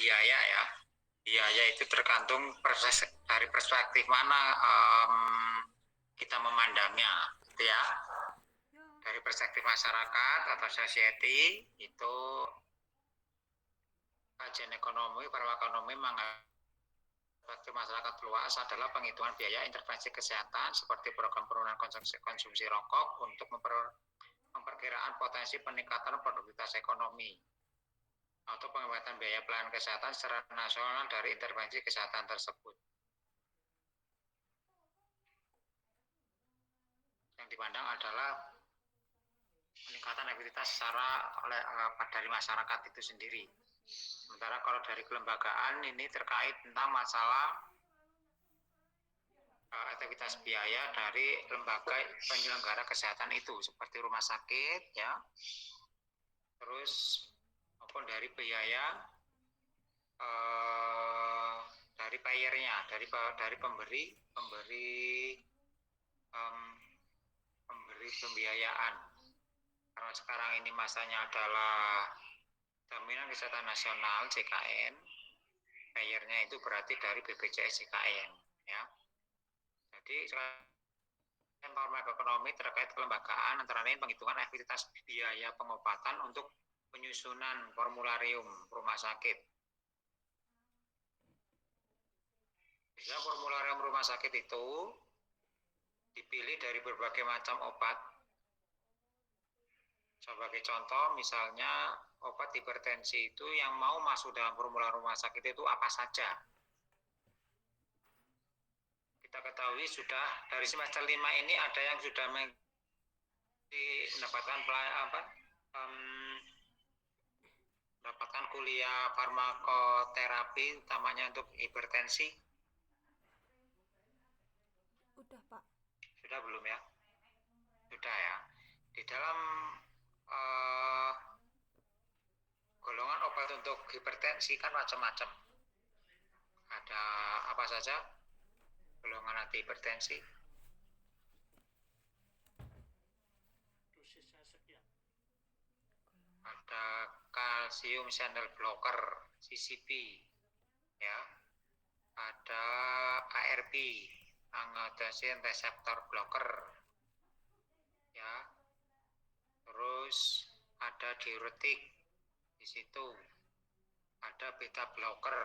biaya ya. Biaya itu tergantung dari perspektif mana kita memandangnya, gitu ya. Dari perspektif masyarakat atau society itu kajian ekonomi, farmakonomi perspektif masyarakat luas adalah penghitungan biaya intervensi kesehatan seperti program penurunan konsumsi rokok untuk memperkiraan potensi peningkatan produktivitas ekonomi atau penghematan biaya pelayanan kesehatan secara nasional dari intervensi kesehatan tersebut. Yang dipandang adalah peningkatan aktivitas dari masyarakat itu sendiri. Sementara kalau dari kelembagaan ini terkait tentang masalah aktivitas biaya dari lembaga penyelenggara kesehatan itu seperti rumah sakit ya, terus maupun dari biaya dari payernya, dari pemberi pembiayaan. Karena sekarang ini masanya adalah Jaminan Kesehatan Nasional JKN, payernya itu berarti dari BPJS JKN ya. Jadi farmakonomi terkait kelembagaan antara lain penghitungan aktivitas biaya pengobatan untuk penyusunan formularium rumah sakit. Bisa formularium rumah sakit itu dipilih dari berbagai macam obat. Sebagai contoh, misalnya obat hipertensi itu yang mau masuk dalam formular rumah sakit itu apa saja. Kita ketahui sudah dari semester 5 ini ada yang sudah mendapatkan kuliah farmakoterapi, utamanya untuk hipertensi. Udah, Pak. Sudah belum ya? Sudah ya. Di dalam golongan obat untuk hipertensi kan macam-macam. Ada apa saja golongan anti hipertensi? Dosisnya sekian. Ada kalsium channel blocker (CCB), ya. Ada ARB, angiotensin receptor blocker, ya. Terus ada diuretik di situ. Ada beta blocker,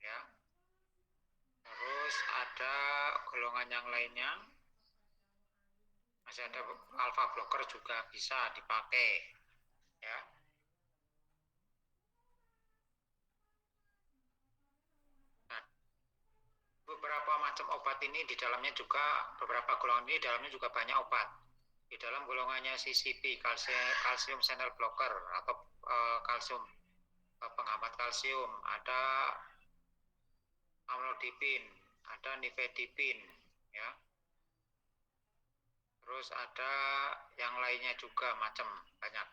ya. Terus ada golongan yang lainnya, masih ada alpha blocker juga bisa dipakai, ya. Nah, beberapa macam obat ini di dalamnya juga, beberapa golongan ini di dalamnya juga banyak obat. Di dalam golongannya CCB, kalsium channel blocker atau kalsium penghambat kalsium, ada amlodipin, ada nifedipin, ya. Terus ada yang lainnya juga macam banyak.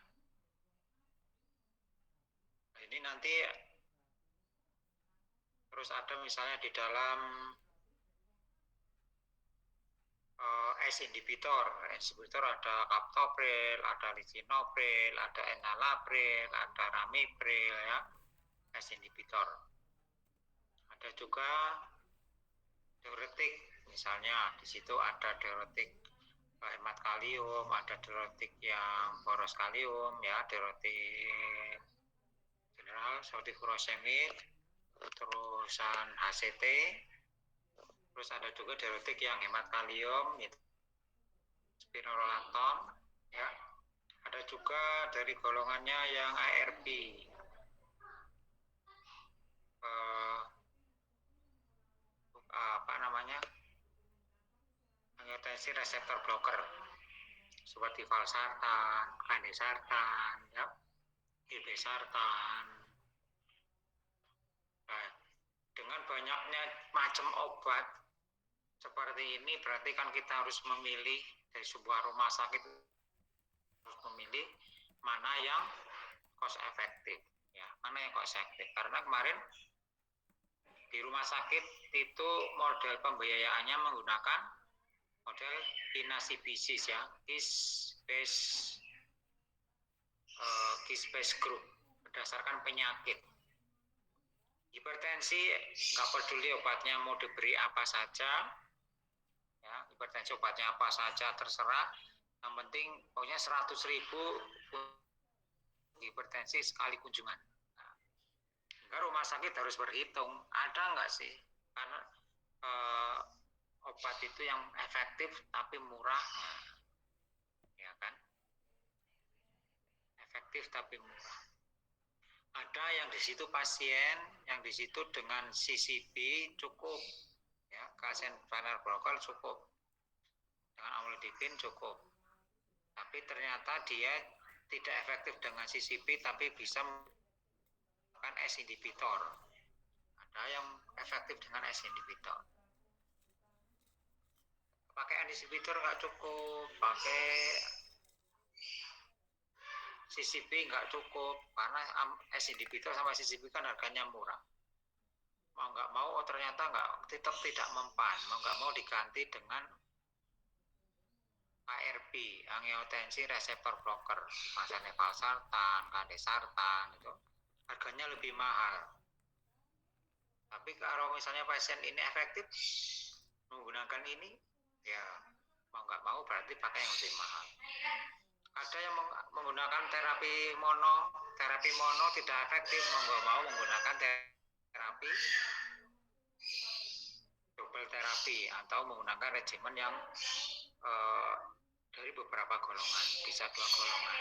Nah, ini nanti terus ada misalnya di dalam ACE inhibitor ada captopril, ada lisinopril, ada enalapril, ada ramipril, ya, ACE inhibitor. Ada juga diuretik, misalnya di situ ada diuretik hemat kalium, ada diuretik yang boros kalium, ya, diuretik general sodium furosemid, terusan HCT. Terus ada juga diuretik yang hemat kalium, itu spironolactone, ya. Ada juga dari golongannya yang ARB, angiotensin reseptor blocker, seperti valsartan, candesartan, ya, irbesartan. Nah, dengan banyaknya macam obat seperti ini, berarti kan kita harus memilih dari sebuah rumah sakit, harus memilih mana yang cost efektif, ya, mana yang cost efektif. Karena kemarin di rumah sakit itu model pembiayaannya menggunakan model inasibisis, ya, case based group, berdasarkan penyakit, Hipertensi nggak peduli obatnya mau diberi apa saja, ya, hipertensi obatnya apa saja terserah. Yang penting pokoknya 100.000 hipertensi sekali kunjungan. Nah, enggak, rumah sakit harus berhitung ada nggak sih karena obat itu yang efektif tapi murah, ya kan? Efektif tapi murah. Ada yang di situ pasien, yang di situ dengan CCB cukup, ya, kalsium phenylbutyrol cukup, dengan amlodipin cukup. Tapi ternyata dia tidak efektif dengan CCB, tapi bisa menggunakan S inhibitor. Ada yang efektif dengan S inhibitor. Pakai S inhibitor nggak cukup, pakai CCB nggak cukup, karena S inhibitor sama CCB kan harganya murah. Mau nggak mau, ternyata tetap tidak mempan, mau nggak mau diganti dengan ARB, angiotensin reseptor blocker, misalnya valsartan, kandesartan, itu harganya lebih mahal. Tapi kalau misalnya pasien ini efektif menggunakan ini, ya mau nggak mau berarti pakai yang lebih mahal. Ada yang menggunakan terapi mono tidak efektif, mau nggak mau menggunakan terapi double terapi atau menggunakan regimen yang dari beberapa golongan, bisa 2 golongan.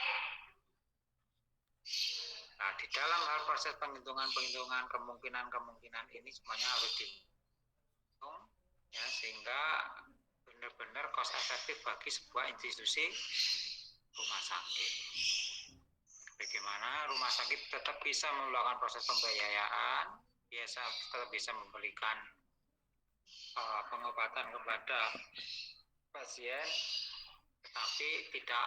Nah, di dalam hal proses penghitungan kemungkinan ini semuanya harus dihitung, ya, sehingga benar-benar cost efektif bagi sebuah institusi rumah sakit. Bagaimana rumah sakit tetap bisa melakukan proses pembiayaan, tetap bisa memberikan pengobatan kepada pasien, tetapi tidak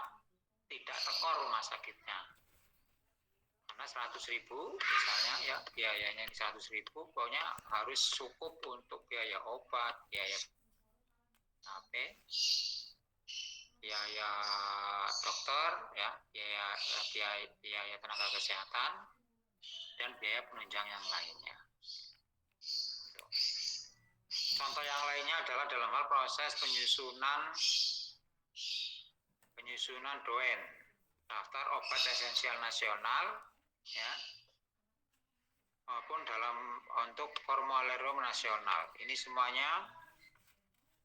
tekor rumah sakitnya. Karena 100.000 misalnya, ya, biayanya 100.000, pokoknya harus cukup untuk biaya obat, biaya biaya dokter, ya, biaya tenaga kesehatan, dan biaya penunjang yang lainnya. Contoh yang lainnya adalah dalam hal proses penyusunan DOEN, daftar obat esensial nasional, ya, maupun untuk formularium nasional. Ini semuanya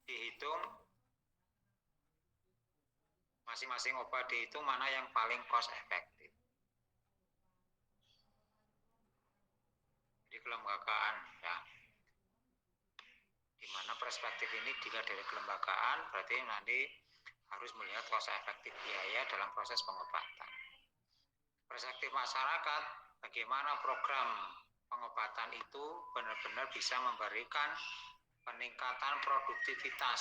dihitung, masing-masing obat dihitung mana yang paling cost efektif. Jadi kelembagaan, ya, di mana perspektif ini dilihat dari kelembagaan, berarti nanti harus melihat cost efektif biaya dalam proses pengobatan. Perspektif masyarakat, bagaimana program pengobatan itu benar-benar bisa memberikan peningkatan produktivitas,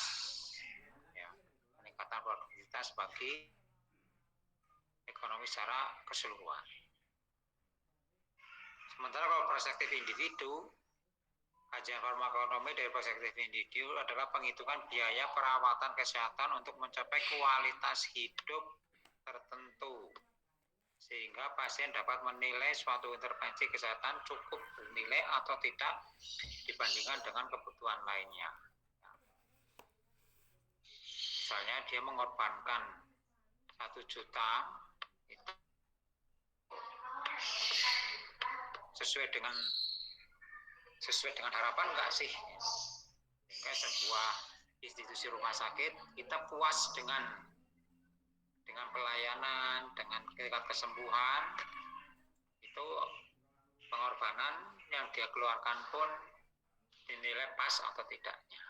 ya, peningkatan produktivitas bagi ekonomi secara keseluruhan. Sementara kalau perspektif individu, kajian farmakonomi dari perspektif individu adalah penghitungan biaya perawatan kesehatan untuk mencapai kualitas hidup tertentu, sehingga pasien dapat menilai suatu intervensi kesehatan cukup bernilai atau tidak dibandingkan dengan kebutuhan lainnya. Misalnya dia mengorbankan 1 juta, itu sesuai dengan harapan enggak sih? Sehingga sebuah institusi rumah sakit kita puas dengan pelayanan, dengan tingkat kesembuhan, itu pengorbanan yang dia keluarkan pun dinilai pas atau tidaknya.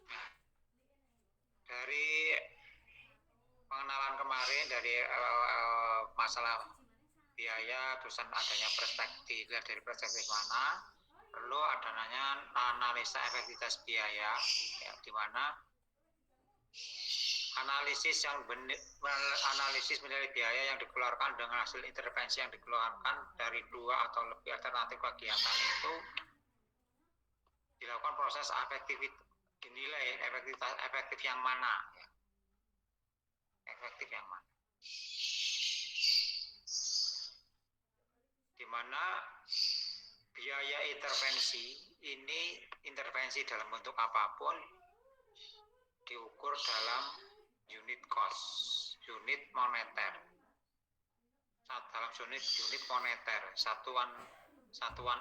Nah, dari pengenalan kemarin, dari masalah biaya, terusan adanya perspektif, dari perspektif mana, perlu adanya analisa efektivitas biaya, ya, di mana analisis menilai biaya yang dikeluarkan dengan hasil intervensi yang dikeluarkan dari 2 atau lebih alternatif kegiatan itu dilakukan proses efektif, dinilai efektif yang mana, ya. efektif yang mana. Di mana biaya intervensi ini, intervensi dalam bentuk apapun diukur dalam unit cost, unit moneter. Dalam unit moneter, satuan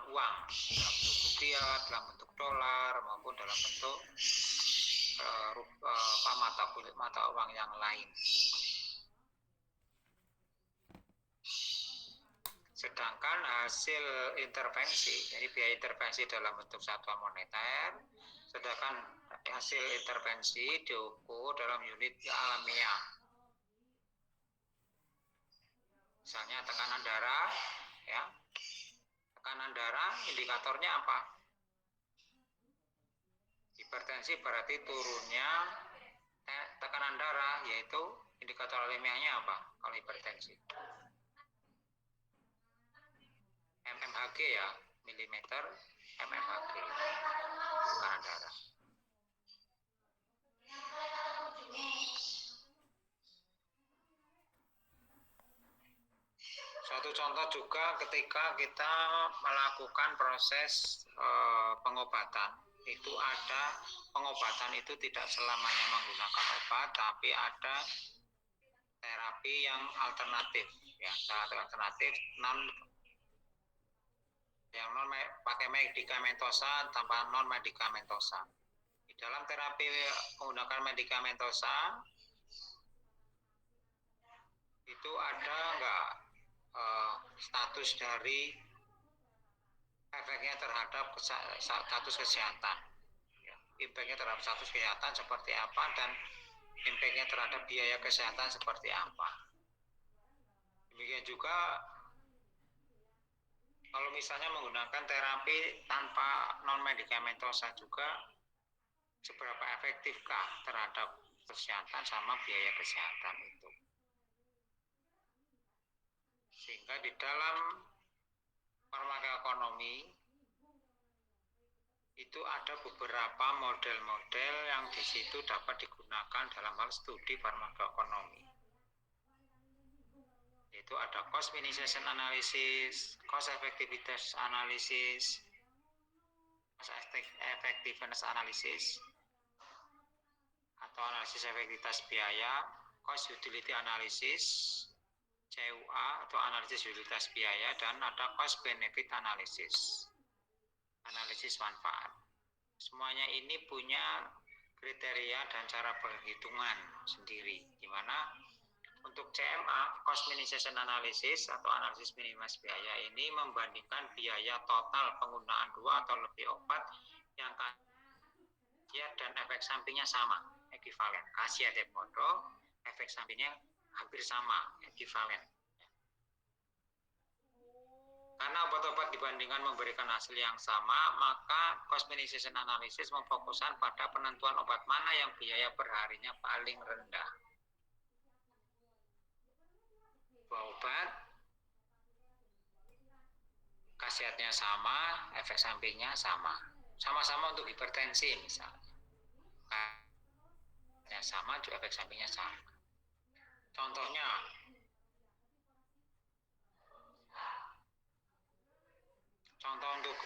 uang dalam bentuk rupiah, dalam bentuk dolar maupun dalam bentuk mata uang yang lain. Sedangkan hasil intervensi, jadi biaya intervensi dalam bentuk satuan moneter, sedangkan hasil intervensi diukur dalam unit alamiah. Misalnya tekanan darah, ya. Tekanan darah indikatornya apa? Hipertensi berarti turunnya tekanan darah, yaitu indikator alamiahnya apa kalau hipertensi? mmHg ya, milimeter mmHg, tekanan darah. Suatu contoh juga ketika kita melakukan proses pengobatan, itu ada pengobatan itu tidak selamanya menggunakan obat, tapi ada terapi yang alternatif, ya, alternatif yang non pakai medikamentosa tanpa non medikamentosa. Di dalam terapi menggunakan medikamentosa itu ada enggak status dari efeknya terhadap status kesehatan, ya, impactnya terhadap status kesehatan seperti apa dan impactnya terhadap biaya kesehatan seperti apa. Demikian juga kalau misalnya menggunakan terapi tanpa non medikamentosa juga, seberapa efektifkah terhadap kesehatan sama biaya kesehatan itu. Sehingga di dalam farmakoekonomi itu ada beberapa model-model yang di situ dapat digunakan dalam hal studi farmakoekonomi. Yaitu ada cost minimization analysis, cost effectiveness analysis, cost effectiveness analysis, atau analisis efektivitas biaya, cost utility analysis, CUA atau analisis utilitas biaya, dan ada cost benefit analysis, analisis manfaat. Semuanya ini punya kriteria dan cara perhitungan sendiri, di mana untuk CMA, cost minimization analysis atau analisis minimasi biaya ini membandingkan biaya total penggunaan 2 atau lebih obat yang khasiat dan efek sampingnya sama, ekuivalen. Khasiatnya bodoh, efek sampingnya hampir sama, ekuivalen. Karena obat-obat dibandingkan memberikan hasil yang sama, maka cost minimization analysis memfokuskan pada penentuan obat mana yang biaya per harinya paling rendah. Obat khasiatnya sama, efek sampingnya sama. Sama-sama untuk hipertensi misalnya. Khasiatnya sama, juga efek sampingnya sama. Contohnya, contoh untuk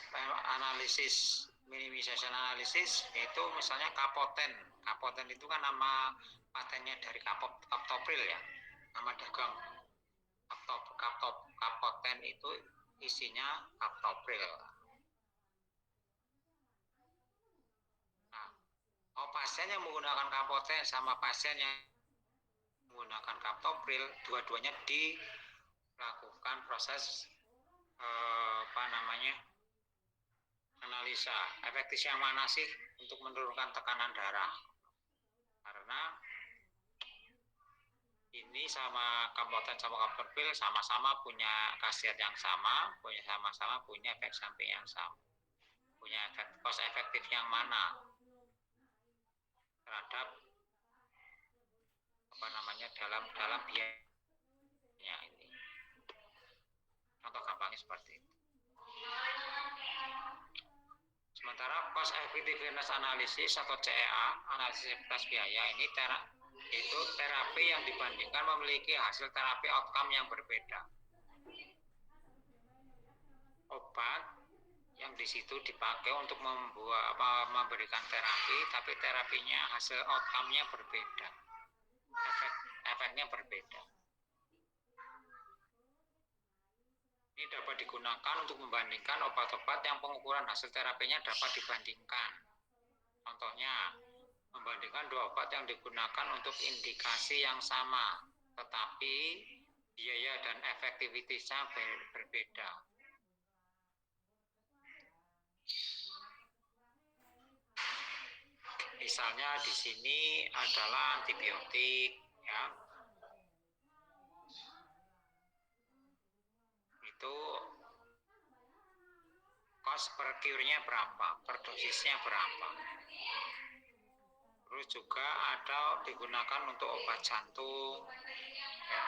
analisis minimization analysis itu misalnya Kapoten. Kapoten itu kan nama patennya dari Captopril ya, nama dagang. Kapoten itu isinya Captopril. Nah, pasien yang menggunakan Kapoten sama pasien yang menggunakan Captopril, dua-duanya dilakukan proses analisa efektif yang mana sih untuk menurunkan tekanan darah, karena ini sama Kapoten sama Captopril sama-sama punya khasiat yang sama, sama-sama punya efek samping yang sama. Punya efek cost efektif yang mana terhadap dalam biaya ini. Contoh gampangnya seperti itu. Sementara cost effectiveness analysis atau CEA, analisis efektivitas biaya ini Itu terapi yang dibandingkan memiliki hasil terapi outcome yang berbeda. Obat yang di situ dipakai untuk memberikan terapi, tapi terapinya hasil outcome-nya berbeda, efeknya berbeda. Ini dapat digunakan untuk membandingkan obat-obat yang pengukuran hasil terapinya dapat dibandingkan. Contohnya, membandingkan dua obat yang digunakan untuk indikasi yang sama, tetapi biaya dan efektivitasnya berbeda. Misalnya di sini adalah antibiotik, ya. Itu cost per cure-nya berapa, per dosisnya berapa. Terus juga ada digunakan untuk obat jantung, ya.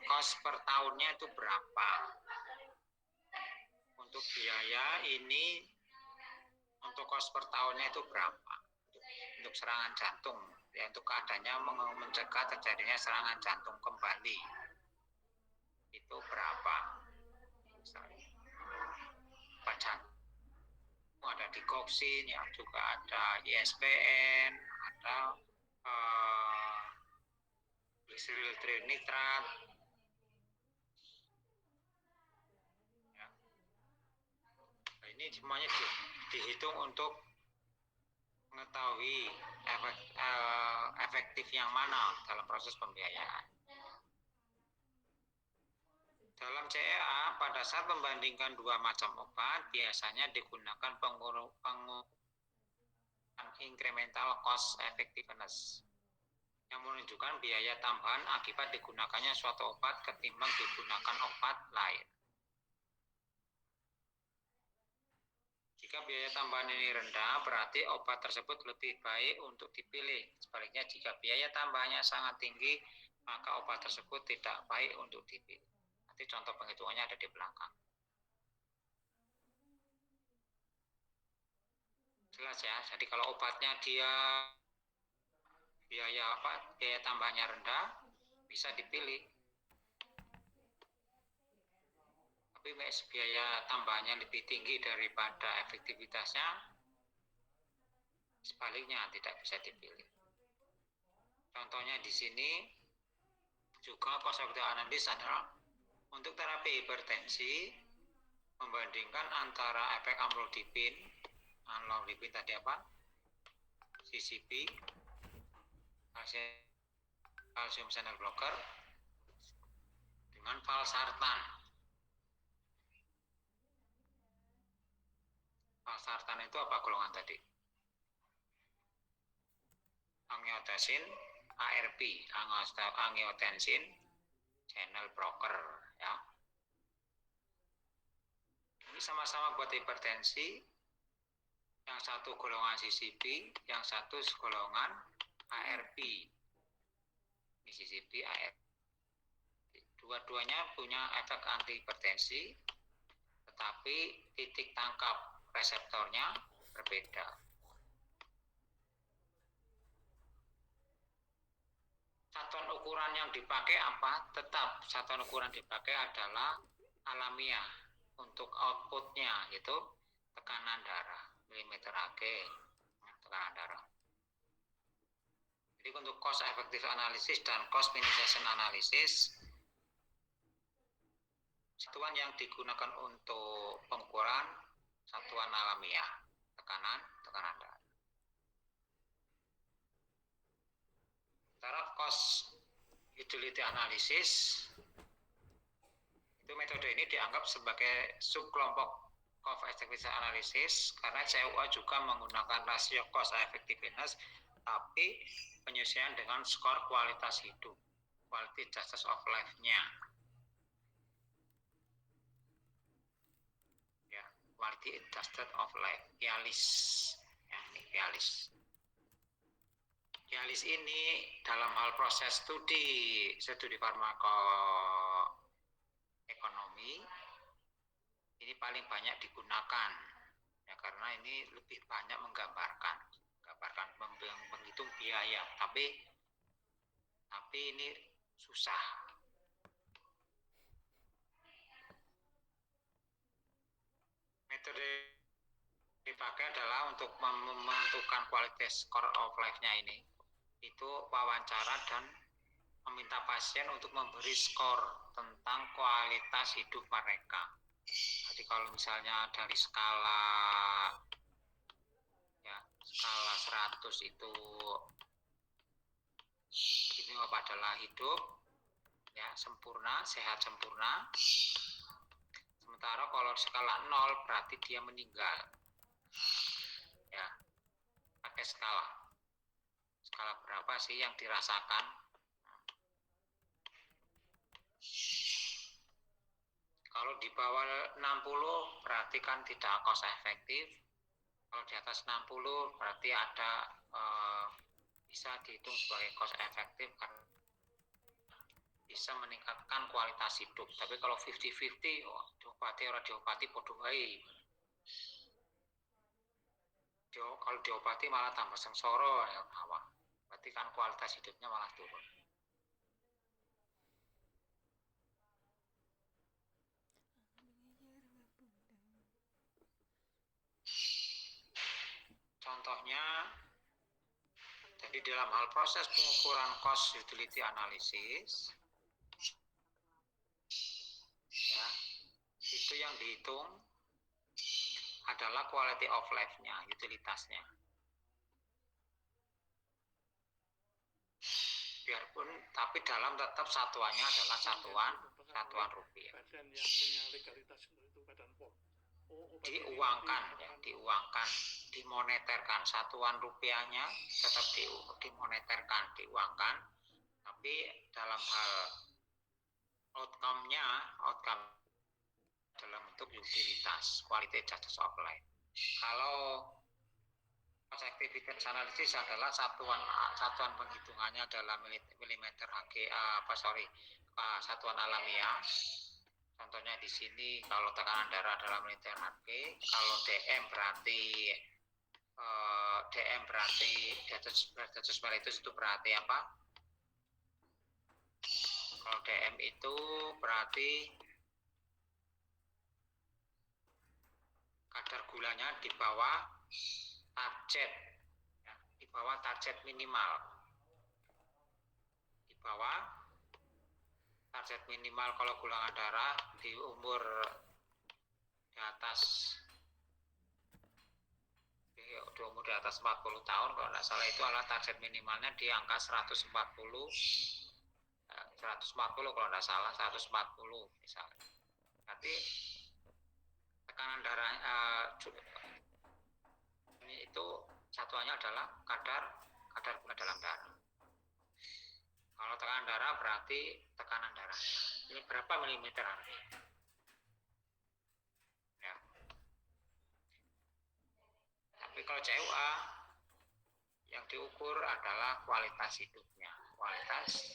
Cost per tahunnya itu berapa. Untuk biaya ini, untuk cost per tahunnya itu berapa. Untuk serangan jantung, ya, untuk keadaannya mencegah terjadinya serangan jantung kembali, itu berapa. Misalnya, obat jantung ada digoxin, ya, juga ada ISBN, ada glyceryl trinitrat, ya. Nah, ini semuanya dihitung untuk mengetahui efektif yang mana dalam proses pembiayaan. Dalam CEA, pada saat membandingkan dua macam obat, biasanya digunakan pengukuran incremental cost effectiveness yang menunjukkan biaya tambahan akibat digunakannya suatu obat ketimbang digunakan obat lain. Jika biaya tambahan ini rendah, berarti obat tersebut lebih baik untuk dipilih. Sebaliknya, jika biaya tambahannya sangat tinggi, maka obat tersebut tidak baik untuk dipilih. Nanti contoh penghitungannya ada di belakang. Jelas ya, jadi kalau obatnya dia biaya tambahnya rendah, bisa dipilih. Tapi biaya tambahnya lebih tinggi daripada efektivitasnya, sebaliknya tidak bisa dipilih. Contohnya di sini juga cost effective analysis adalah untuk terapi hipertensi, membandingkan antara efek amlodipin tadi apa? CCB, calcium channel blocker, dengan valsartan. Valsartan itu apa golongan tadi? Angiotensin, ARB, angiotensin channel blocker, ya. Ini sama-sama buat hipertensi. Yang satu golongan CCB, yang satu golongan ARB. Ini CCB, ARB. Dua-duanya punya efek antihipertensi, tetapi titik tangkap reseptornya berbeda. Satuan ukuran yang dipakai apa? Tetap satuan ukuran dipakai adalah alamiah. Untuk outputnya itu tekanan darah, milimeter Hg, tekanan darah. Jadi untuk cost effective analysis dan cost minimization analysis, satuan yang digunakan untuk pengukuran satuan alamiah, tekanan darah. Sementara cost utility analysis, itu metode ini dianggap sebagai subkelompok cost effectiveness analysis karena CUA juga menggunakan rasio cost effectiveness, tapi penyesuaian dengan skor kualitas hidup, quality justice of life-nya. Ya, quality justice of life, QALYS. Ya, ini QALYS. QALYS ini dalam hal proses studi farmakoekonomi ini paling banyak digunakan, ya, karena ini lebih banyak menggambarkan menghitung biaya, tapi Tapi ini susah. Metode dipakai adalah untuk menentukan kualitas score of life-nya ini. Itu wawancara dan meminta pasien untuk memberi skor tentang kualitas hidup mereka. Jadi kalau misalnya dari skala 100 itu ini adalah hidup ya sempurna, sehat sempurna. Sementara kalau skala 0 berarti dia meninggal. Ya. Pakai skala. Skala berapa sih yang dirasakan? Kalau di bawah 60 berarti kan tidak cost efektif. Kalau di atas 60 berarti ada bisa dihitung sebagai cost efektif karena bisa meningkatkan kualitas hidup. Tapi kalau 50-50, diobati orang diobati podo wae. Kalau diobati malah tambah sengsara ya awak. Berarti kan kualitas hidupnya malah turun. Contohnya, jadi dalam hal proses pengukuran cost utility analysis, ya, itu yang dihitung adalah quality of life-nya, utilitasnya. Biarpun, tapi dalam tetap satuannya adalah satuan rupiah. Badan yang punya legalitas itu badan POM. Diuangkan, ya, diuangkan, dimoneterkan. Satuan rupiahnya tetap dimoneterkan, diuangkan. Tapi dalam hal outcome dalam bentuk utilitas, quality justice of life. Kalau cost effectiveness analysis adalah satuan penghitungannya adalah milimeter satuan alamiah. Contohnya di sini kalau tekanan darah adalah milimeter Hg, kalau DM berarti diatus mellitus itu berarti apa? Kalau DM itu berarti kadar gulanya di bawah target, ya, di bawah target minimal, di bawah target minimal kalau golongan darah di umur di atas 40 tahun kalau tidak salah itu adalah target minimalnya di angka 140 kalau tidak salah 140 misalnya. Berarti tekanan darah itu satuannya adalah kadar gula dalam darah. Kalau tekanan darah berarti tekanan darah. Ini berapa milimeter Hg? Ya. Tapi kalau CUA yang diukur adalah kualitas hidupnya, kualitas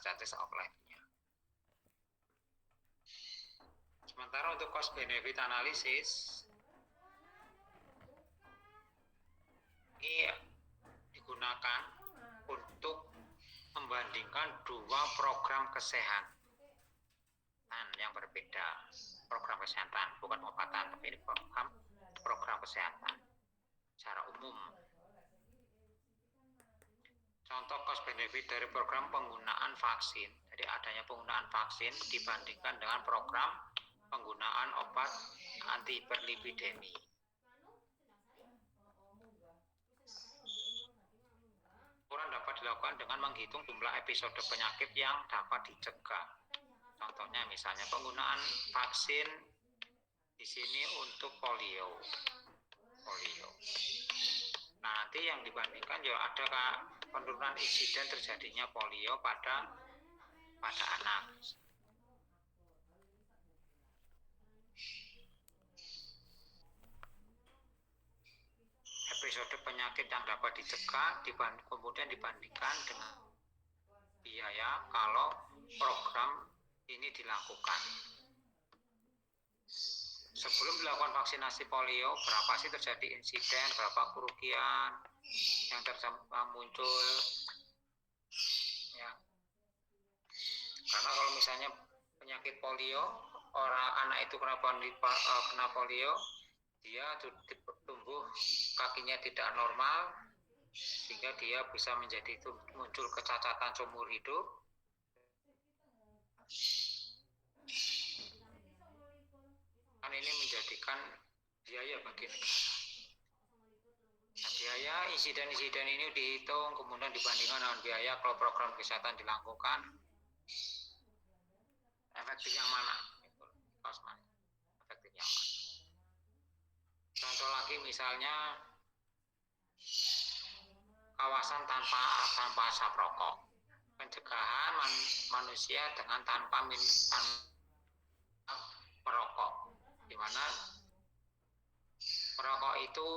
status of life-nya. Sementara untuk cost benefit analysis ini digunakan untuk membandingkan dua program kesehatan yang berbeda. Program kesehatan, bukan pengobatan, tapi ini program kesehatan secara umum. Contoh cost benefit dari program penggunaan vaksin. Jadi adanya penggunaan vaksin dibandingkan dengan program penggunaan obat antihiperlipidemi. Ukuran dapat dilakukan dengan menghitung jumlah episode penyakit yang dapat dicegah. Contohnya misalnya penggunaan vaksin di sini untuk polio. Nah, nanti yang dibandingkan ya ada penurunan insiden terjadinya polio pada anak. Episode penyakit yang dapat dicegah kemudian dibandingkan dengan biaya kalau program ini dilakukan. Sebelum dilakukan vaksinasi polio, berapa sih terjadi insiden, berapa kerugian yang muncul, Ya. Karena kalau misalnya penyakit polio, orang anak itu kena polio, dia tumbuh kakinya tidak normal, sehingga dia bisa muncul kecacatan seumur hidup. Kan ini menjadikan biaya bagi negara. Nah, biaya insiden ini dihitung, kemudian dibandingkan dengan biaya kalau program kesehatan dilakukan, efektif yang mana? Efektif yang mana? Contoh lagi misalnya kawasan tanpa asap rokok, pencegahan manusia dengan tanpa merokok, di mana merokok itu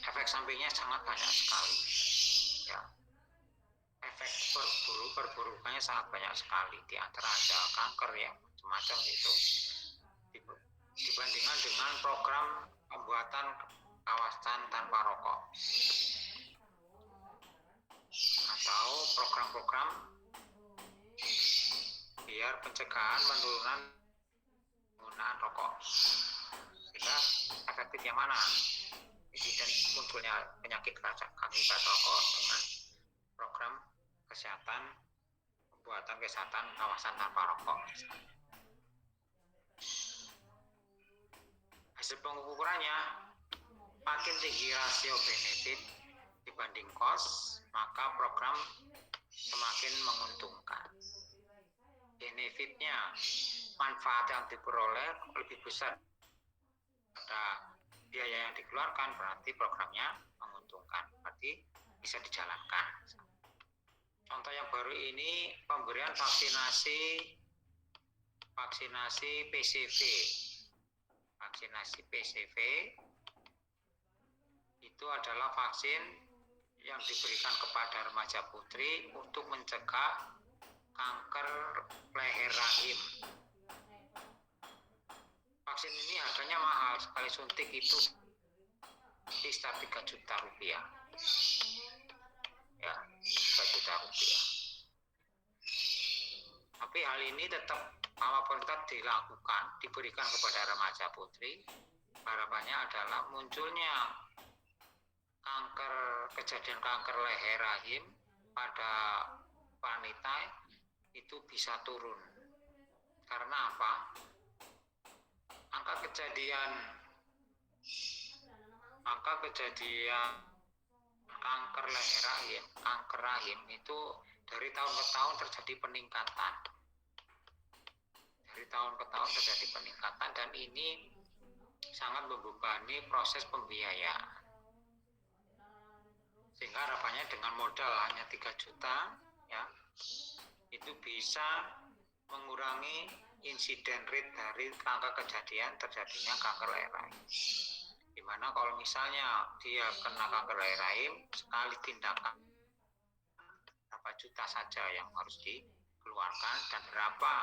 efek sampingnya sangat banyak sekali. Ya. Efek perburukannya sangat banyak sekali, di antara ada kanker yang macam itu, dibandingkan dengan program pembuatan kawasan tanpa rokok atau program-program biar pencegahan penurunan penggunaan rokok. Sehingga efektif yang mana? Insiden munculnya penyakit akibat rokok dengan program pembuatan kesehatan kawasan tanpa rokok. Hasil pengukurannya, makin tinggi rasio benefit dibanding cost, maka program semakin menguntungkan. Benefitnya, manfaat yang diperoleh lebih besar pada biaya yang dikeluarkan, berarti programnya menguntungkan, berarti bisa dijalankan. Contoh yang baru ini pemberian vaksinasi PCV. Vaksinasi PCV itu adalah vaksin yang diberikan kepada remaja putri untuk mencegah kanker leher rahim. Vaksin ini harganya mahal, sekali suntik itu sekitar 3 juta rupiah. Ya, 3 juta rupiah. Tapi hal ini tetap tetap dilakukan, diberikan kepada remaja putri. Harapannya adalah munculnya kejadian kanker leher rahim pada wanita itu bisa turun. Karena apa? Angka kejadian kanker leher rahim, kanker rahim itu dari tahun ke tahun terjadi peningkatan. Dari tahun ke tahun terjadi peningkatan, dan ini sangat membebani proses pembiayaan. Sehingga harapannya dengan modal hanya 3 juta, ya, itu bisa mengurangi insiden rate dari angka kejadian terjadinya kanker leher rahim. Dimana kalau misalnya dia kena kanker leher rahim, sekali tindakan berapa juta saja yang harus dikeluarkan, dan berapa,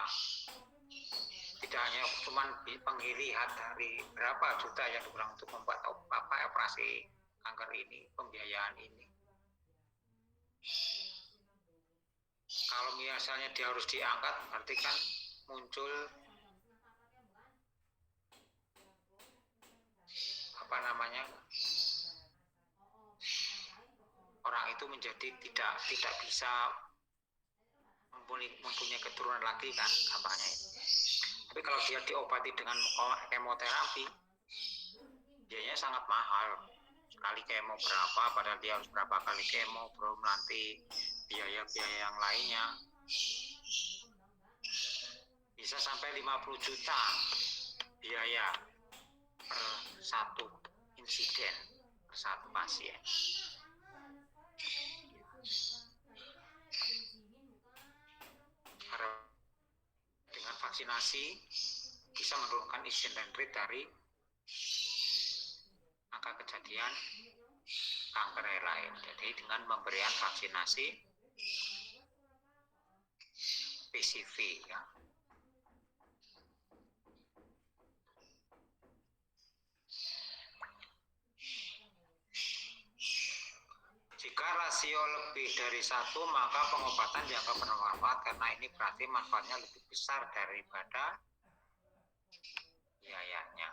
tidak hanya cuma penglihat dari berapa juta yang dikurang untuk membuat operasi kanker ini, pembiayaan ini. Kalau misalnya dia harus diangkat, berarti kan muncul orang itu menjadi tidak bisa mempunyai keturunan lagi kan, apanya. Tapi kalau dia diobati dengan kemoterapi, biayanya sangat mahal. Sekali kemo berapa, padahal dia harus berapa kali kemo, belum nanti biaya-biaya yang lainnya. Bisa sampai 50 juta biaya per satu insiden, per satu pasien. Dengan vaksinasi bisa menurunkan insiden rate dari angka kejadian kanker leher rahim. Jadi dengan pemberian vaksinasi PCV, ya. Jika rasio lebih dari 1, maka pengobatan dianggap bermanfaat karena ini berarti manfaatnya lebih besar daripada biayanya.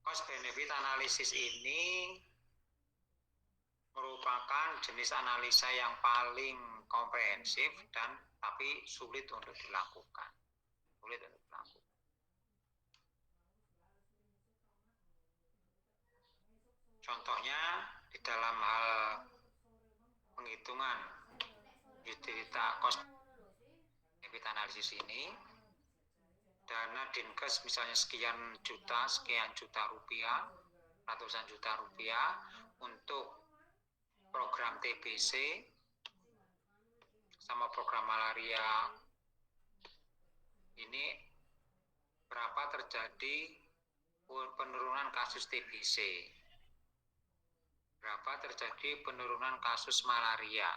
Cost benefit analisis ini merupakan jenis analisa yang paling komprehensif dan tapi sulit untuk dilakukan. Contohnya di dalam hal penghitungan utilita cost benefit analisis ini, dana Dinkes misalnya sekian juta rupiah, ratusan juta rupiah untuk program TBC sama program malaria ini berapa terjadi penurunan kasus TBC, berapa terjadi penurunan kasus malaria.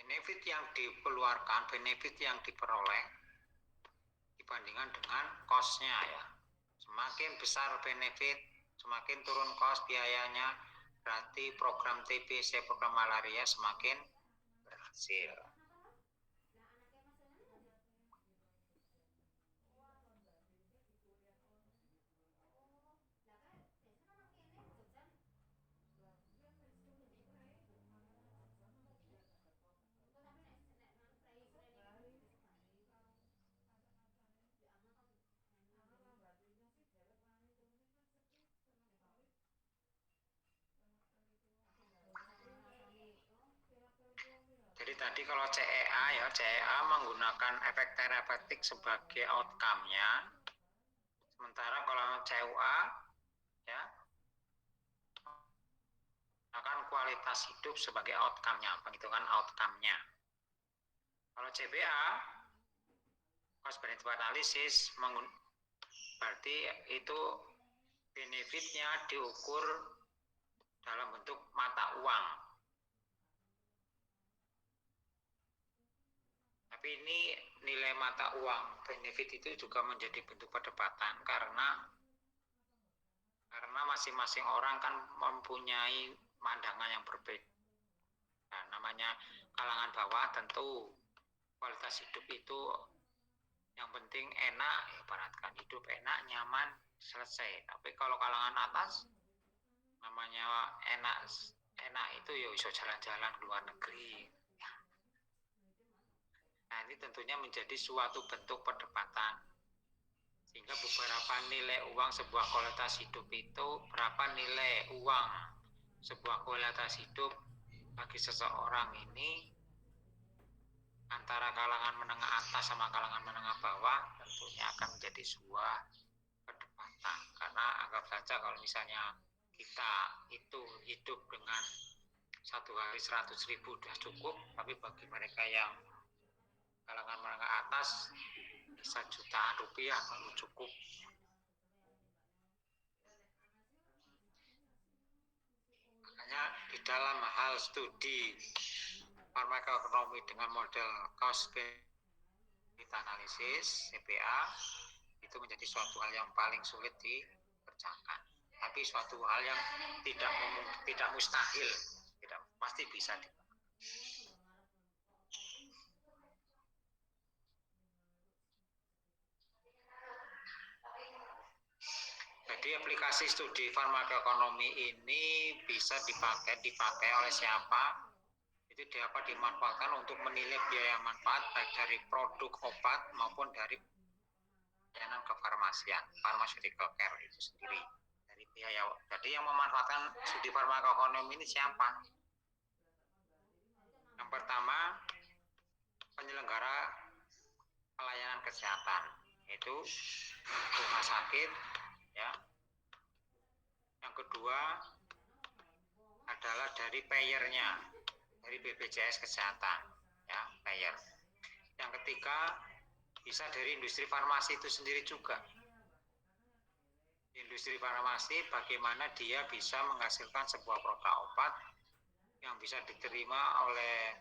Benefit yang dikeluarkan, benefit yang diperoleh dibandingkan dengan cost-nya ya. Semakin besar benefit, semakin turun cost biayanya, berarti program TBC, program malaria semakin berhasil. Jadi tadi kalau CEA ya, CEA menggunakan efek terapeutik sebagai outcome-nya. Sementara kalau CUA ya menggunakan kualitas hidup sebagai outcome-nya, penghitungan outcome-nya. Kalau CBA, cost benefit analysis, berarti itu benefitnya diukur dalam bentuk mata uang. Tapi ini nilai mata uang benefit itu juga menjadi bentuk perdebatan karena masing-masing orang kan mempunyai pandangan yang berbeda. Nah, namanya kalangan bawah tentu kualitas hidup itu yang penting enak, ibaratkan hidup enak, nyaman, selesai. Tapi kalau kalangan atas namanya enak itu ya bisa jalan-jalan ke luar negeri. Nah, ini tentunya menjadi suatu bentuk perdebatan. Sehingga beberapa nilai uang sebuah kualitas hidup itu, berapa nilai uang sebuah kualitas hidup bagi seseorang ini antara kalangan menengah atas sama kalangan menengah bawah tentunya akan menjadi sebuah perdebatan. Karena anggap saja kalau misalnya kita itu hidup dengan satu hari 100.000 sudah cukup, tapi bagi mereka yang kalangan menengah atas bisa jutaan rupiah baru cukup. Makanya di dalam hal studi farmakoekonomi dengan model cost benefit analysis CBA itu menjadi suatu hal yang paling sulit dikerjakan. Tapi suatu hal yang tidak mustahil, tidak pasti bisa dilakukan. Jadi aplikasi studi farmakoekonomi ini bisa dipakai oleh siapa? Itu dapat dimanfaatkan untuk menilai biaya manfaat baik dari produk obat maupun dari pelayanan kefarmasian, pharmaceutical care itu sendiri. Dari biaya. Jadi yang memanfaatkan studi farmakoekonomi ini siapa? Yang pertama, penyelenggara pelayanan kesehatan, yaitu rumah sakit, ya. Yang kedua adalah dari payer-nya, dari BPJS Kesehatan, ya, payer. Yang ketiga bisa dari industri farmasi itu sendiri juga. industri farmasi bagaimana dia bisa menghasilkan sebuah produk obat yang bisa diterima oleh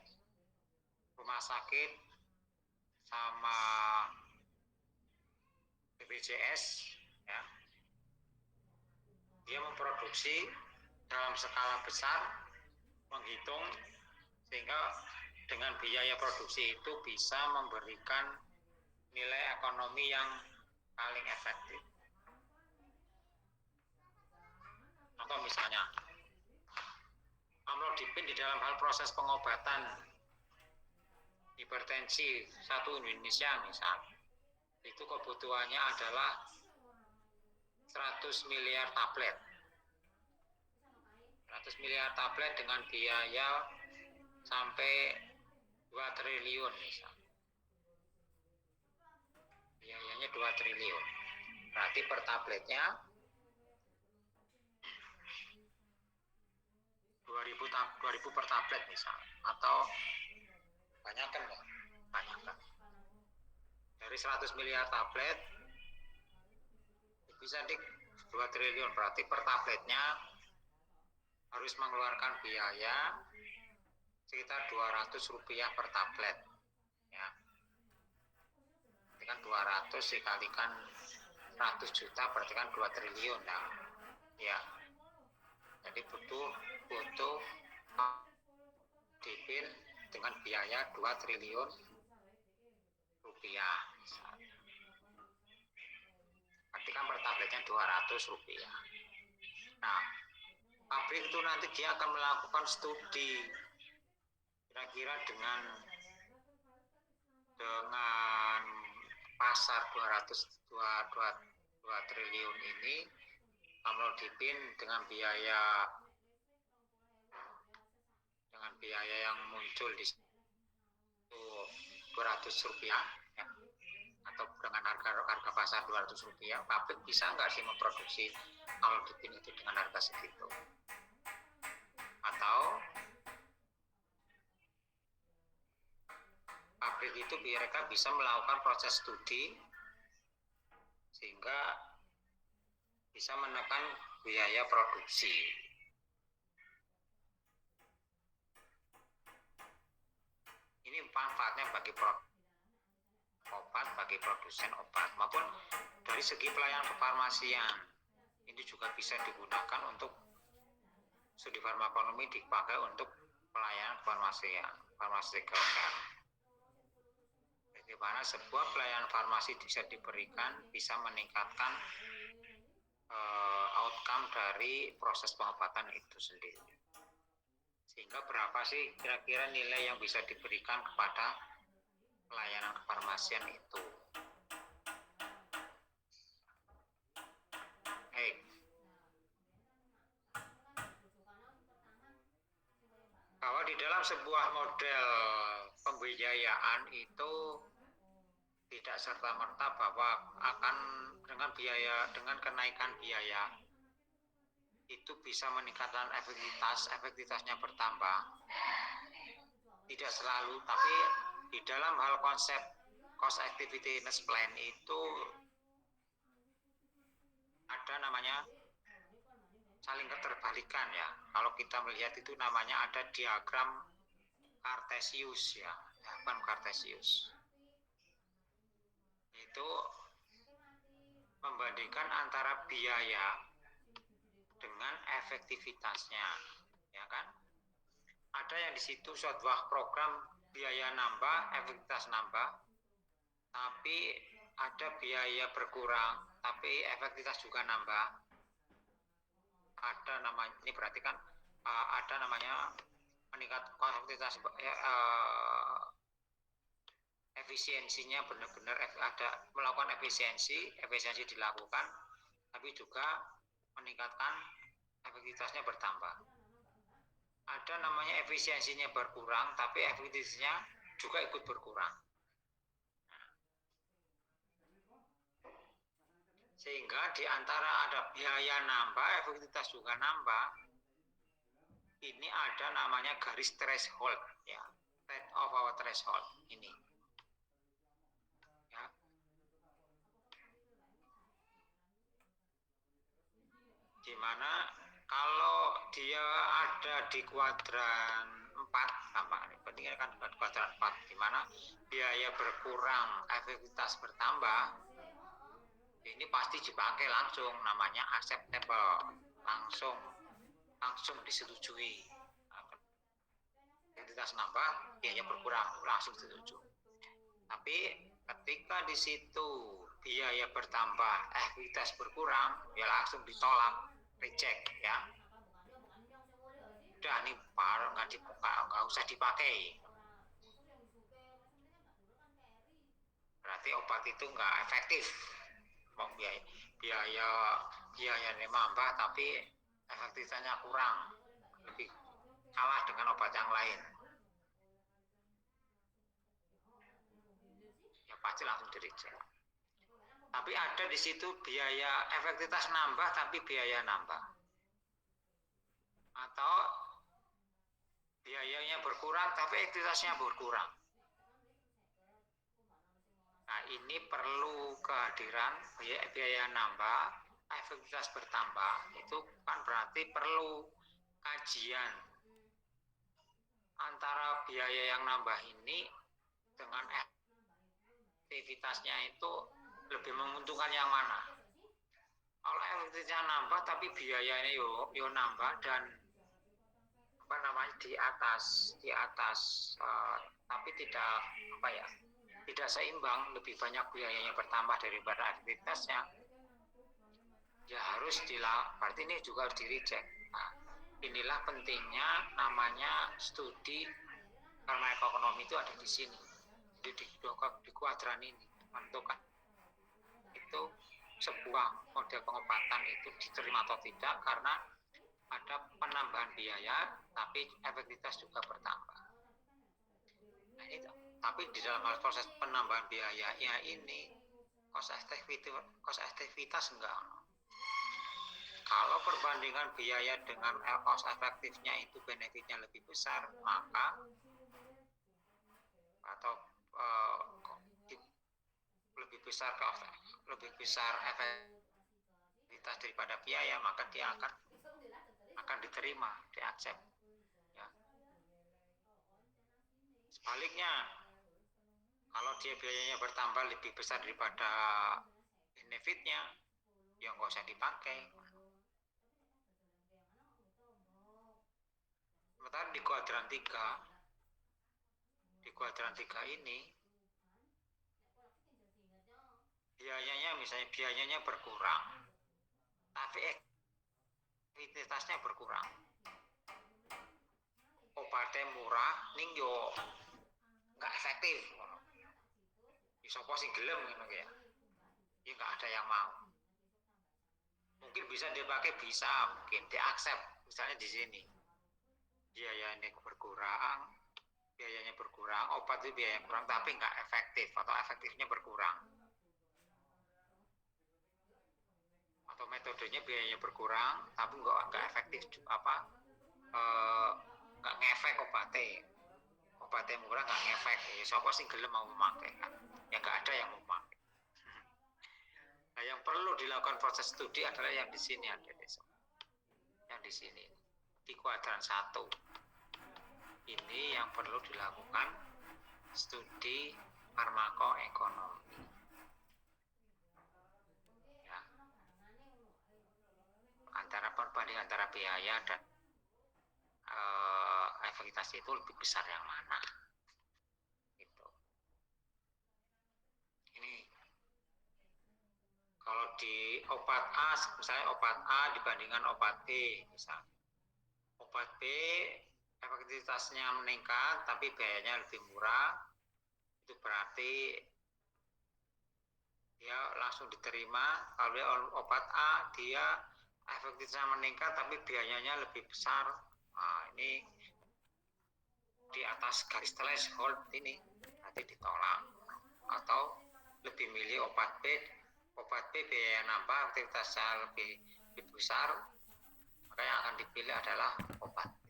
rumah sakit sama BPJS, ya. Dia memproduksi dalam skala besar, menghitung sehingga dengan biaya produksi itu bisa memberikan nilai ekonomi yang paling efektif. Contoh misalnya, amlodipin di dalam hal proses pengobatan hipertensi satu Indonesia misal, itu kebutuhannya adalah 100 miliar tablet. 100 miliar tablet dengan biaya sampai 2 triliun misal. Biayanya 2 triliun. Berarti per tabletnya 2000 per tablet misal, atau banyakkan ya, banyakkan. Dari 100 miliar tablet bisa 2 triliun, berarti per tabletnya harus mengeluarkan biaya sekitar 200 rupiah per tablet, ya. Berarti kan 200 dikalikan 100 juta berarti kan 2 triliun, ya. Jadi butuh dipin dengan biaya 2 triliun rupiah. Berarti kan per tabletnya 200 rupiah. Nah, pabrik itu nanti dia akan melakukan studi kira-kira dengan pasar 2 triliun ini, amlodipin dengan biaya yang muncul di situ 200 rupiah, ya, atau dengan harga pasar 200 rupiah, pabrik bisa nggak sih memproduksi amlodipin itu dengan harga segitu? Atau pabrik itu mereka bisa melakukan proses studi sehingga bisa menekan biaya produksi. Ini manfaatnya bagi obat, bagi produsen obat, maupun dari segi pelayanan kefarmasian. Ini juga bisa digunakan untuk studi farmakonomi, dipakai untuk pelayanan kefarmasian, pharmaceutical care. Bagaimana sebuah pelayanan farmasi bisa diberikan, bisa meningkatkan outcome dari proses pengobatan itu sendiri. Sehingga berapa sih kira-kira nilai yang bisa diberikan kepada pelayanan kefarmasian itu? Bahwa di dalam sebuah model pembiayaan itu tidak serta-merta bahwa akan dengan kenaikan biaya itu bisa meningkatkan efektivitasnya bertambah. Tidak selalu, tapi di dalam hal konsep cost effectiveness plan itu ada namanya saling keterbalikan, ya. Kalau kita melihat itu namanya ada diagram Cartesius, ya, diagram Cartesius. Itu membandingkan antara biaya dengan efektivitasnya, ya kan? Ada yang di situ sebuah program biaya nambah, efektivitas nambah, tapi ada biaya berkurang, tapi efektivitas juga nambah. Ada namanya, ini berarti kan ada namanya meningkat efektivitas, efisiensinya benar-benar ada melakukan efisiensi dilakukan, tapi juga meningkatkan efektivitasnya bertambah. Ada namanya efisiensinya berkurang, tapi efektivitasnya juga ikut berkurang. Sehingga di antara ada biaya nambah, efektivitas juga nambah. Ini ada namanya garis threshold, ya, rate of our threshold ini. Ya. Gimana kalau dia ada di kuadran 4, apa pentingnya kan kuadran 4, di mana biaya berkurang, efektivitas bertambah, ini pasti dipakai langsung, namanya acceptable, langsung disetujui. Efektivitas nambah, biaya berkurang, langsung setuju. Tapi ketika di situ biaya bertambah, efektivitas berkurang, ya langsung ditolak, reject ya. Udah nih nggak usah dipakai. Berarti obat itu nggak efektif. Biayanya nambah tapi efektivitasnya kurang, lebih kalah dengan obat yang lain. Ya pasti langsung di-reject. Tapi ada di situ biaya efektivitas nambah tapi biaya nambah. Atau biayanya berkurang tapi efektivitasnya berkurang. Nah, ini perlu kehadiran biaya nambah, efektivitas bertambah. Itu kan berarti perlu kajian antara biaya yang nambah ini dengan efektivitasnya itu lebih menguntungkan yang mana. Kalau efektivitasnya nambah tapi biayanya yo nambah dan di atas tapi tidak seimbang, lebih banyak biayanya bertambah daripada aktivitasnya, ya harus berarti ini juga harus di-reject. Nah, inilah pentingnya namanya studi farmakoekonomi itu ada di sini, jadi di kuadran ini menentukan itu sebuah model pengobatan itu diterima atau tidak karena ada penambahan biaya tapi efektivitas juga bertambah. Nah, itu. Tapi di dalam proses penambahan biayanya ini cost efektivitas enggak. Kalau perbandingan biaya dengan cost efektifnya itu benefitnya lebih besar, maka atau lebih besar efektivitas daripada biaya, maka dia akan diterima, di-accept. Ya. Sebaliknya, kalau dia biayanya bertambah lebih besar daripada benefitnya, ya nggak usah dipakai. Sementara di kuadran 3 ini biayanya berkurang, tapi efektivitasnya berkurang. Obatnya murah, ning yo nggak efektif. Sopo sing gelem ngono ya. Ya nggak ada yang mau. Mungkin bisa dipakai, mungkin di-accept. Misalnya di sini biayanya berkurang, obat itu biayanya kurang tapi nggak efektif atau efektifnya berkurang. Atau metodenya biayanya berkurang tapi nggak efektif nggak ngefek obatnya murah nggak ngefek. Ya siapa sih gelem mau memakai kan? Ya nggak ada yang mau memakai. Nah, yang perlu dilakukan proses studi adalah yang di sini ada yang di sini di kuadran 1 ini yang perlu dilakukan studi farmakoekonomi. Ya. Perbandingan antara biaya dan efektivitas itu lebih besar yang mana? Gitu. Ini kalau di obat A, misalnya obat A dibandingkan obat B, misalnya obat B efektivitasnya meningkat tapi biayanya lebih murah, itu berarti dia langsung diterima. Kalau dia obat A dia efektivitasnya meningkat tapi biayanya lebih besar, nah ini di atas garis threshold ini nanti ditolak. Atau lebih milih obat B biaya nambah, aktivitasnya lebih besar, maka yang akan dipilih adalah obat B.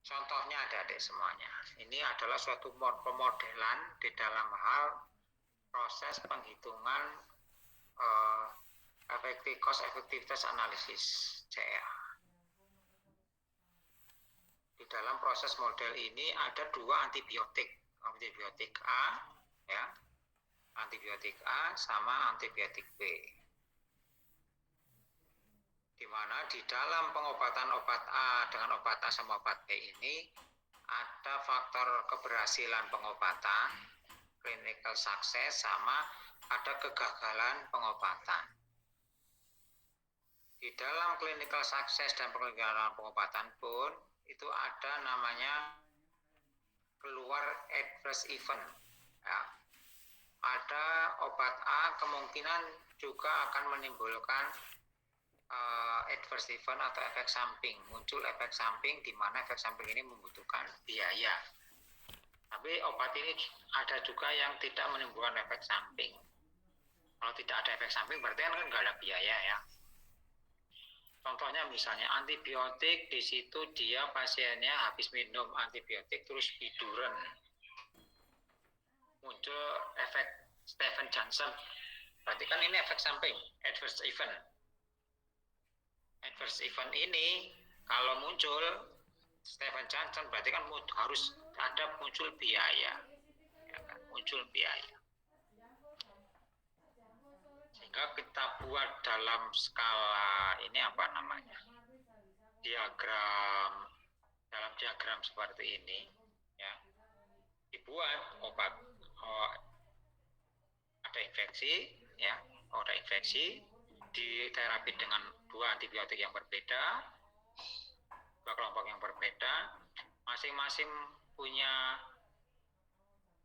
Contohnya adik-adik semuanya, ini adalah suatu pemodelan di dalam hal proses penghitungan cost effectiveness analysis CEA. Di dalam proses model ini ada dua antibiotik A, ya, antibiotik A sama antibiotik B. Di mana di dalam pengobatan obat A dengan obat A sama obat B ini ada faktor keberhasilan pengobatan, clinical success, sama ada kegagalan pengobatan. Di dalam clinical success dan kegagalan pengobatan pun itu ada namanya keluar adverse event. Ya. Ada obat A kemungkinan juga akan menimbulkan adverse event atau efek samping. Muncul efek samping di mana efek samping ini membutuhkan biaya. Tapi obat ini ada juga yang tidak menimbulkan efek samping. Kalau tidak ada efek samping berarti kan nggak ada biaya ya. Contohnya misalnya antibiotik, di situ dia pasiennya habis minum antibiotik terus tiduran. Muncul efek Stephen Johnson. Berarti kan ini efek samping, adverse event. Adverse event ini kalau muncul Stephen Johnson berarti kan harus ada muncul biaya. Ya kan? Muncul biaya. Sehingga kita buat dalam skala ini apa namanya? Dalam diagram seperti ini ya. Dibuat obat ada infeksi ya, ada infeksi diterapi dengan dua antibiotik yang berbeda, dua kelompok yang berbeda, masing-masing punya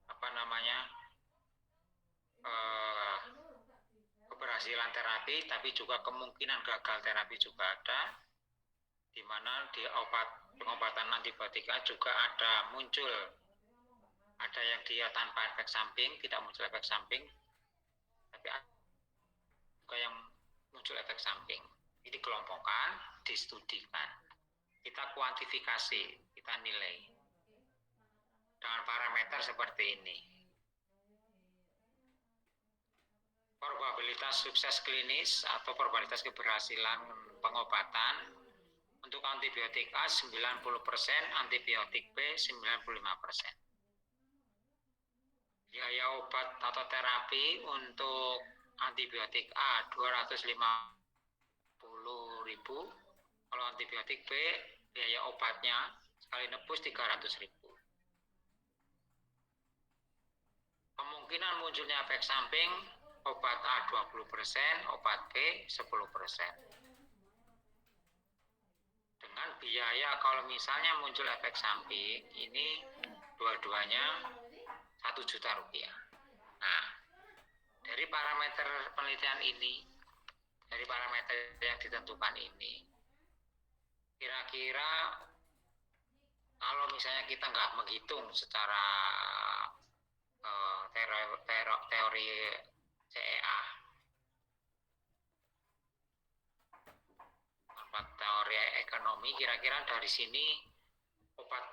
apa namanya keberhasilan terapi, tapi juga kemungkinan gagal terapi juga ada, di mana di pengobatan antibiotika juga ada muncul, ada yang dia tanpa efek samping, tidak muncul efek samping, tapi ada juga yang muncul efek samping. Ini dikelompokkan, distudikan, kita kuantifikasi, kita nilai dengan parameter seperti ini. Probabilitas sukses klinis atau probabilitas keberhasilan pengobatan untuk antibiotik A 90%, antibiotik B 95%. Biaya obat atau terapi untuk antibiotik A 250.000, kalau antibiotik B biaya obatnya sekali nebus 300.000. Kemungkinan munculnya efek samping obat A 20%, obat B 10%. Dengan biaya kalau misalnya muncul efek samping, ini dua-duanya 1 juta rupiah. Nah, dari parameter penelitian ini, dari parameter yang ditentukan ini, kira-kira kalau misalnya kita nggak menghitung secara teori CEA, teori ekonomi, kira-kira dari sini obat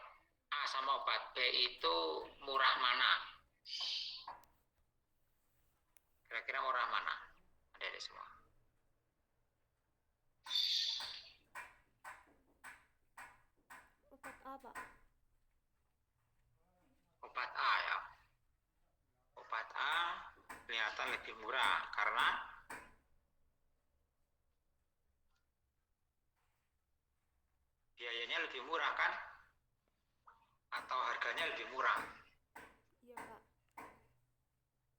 A sama obat B itu murah mana? Kira-kira murah mana? Ada semua. Obat A, Pak. Obat A ya. Obat A kelihatan lebih murah karena biayanya lebih murah kan? Atau harganya lebih murah? Iya, Pak.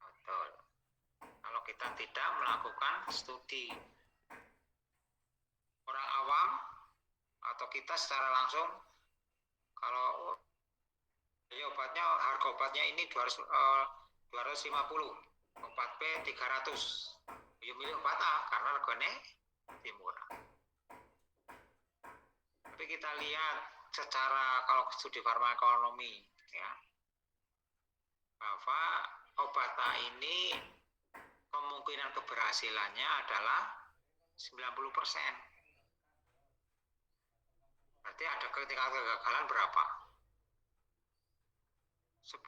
Betul. Kalau kita tidak melakukan studi, orang awam atau kita secara langsung, kalau ya obatnya, harga obatnya ini 250, obat B 300, ya milih obat A karena harganya lebih murah. Tapi kita lihat secara kalau studi farmakonomi ya, bahwa obat A ini kemungkinan keberhasilannya adalah 90%. Berarti ada tingkat kegagalan berapa? 10%.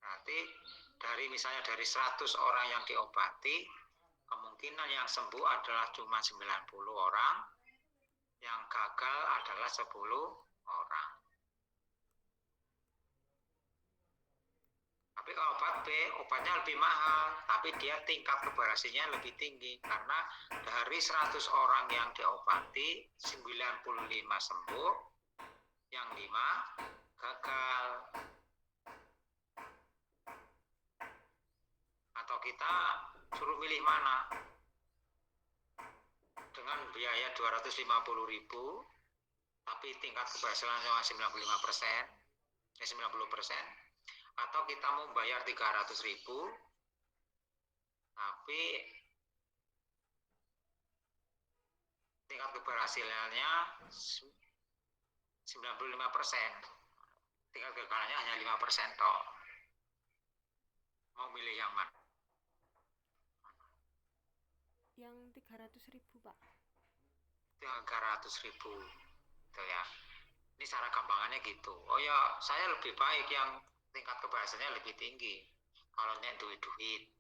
Berarti misalnya dari 100 orang yang diobati, kemungkinan yang sembuh adalah cuma 90 orang, yang gagal adalah 10 orang. Tapi kalau obat B, obatnya lebih mahal, tapi dia tingkat keberhasilannya lebih tinggi, karena dari 100 orang yang diobati, 95 sembuh, yang 5 gagal. Atau kita suruh milih mana? Dengan biaya 250.000, tapi tingkat keberhasilan cuma 95%, 90%, atau kita mau bayar 300.000, tapi tingkat keberhasilannya 95%, tingkat kegagalannya hanya 5% toh. Mau milih yang mana? Yang 300.000, Pak. 300.000, gitu ya. Ini cara gampangannya gitu. Oh ya, saya lebih baik yang tingkat keberhasilannya lebih tinggi. Kalau nek duit-duit.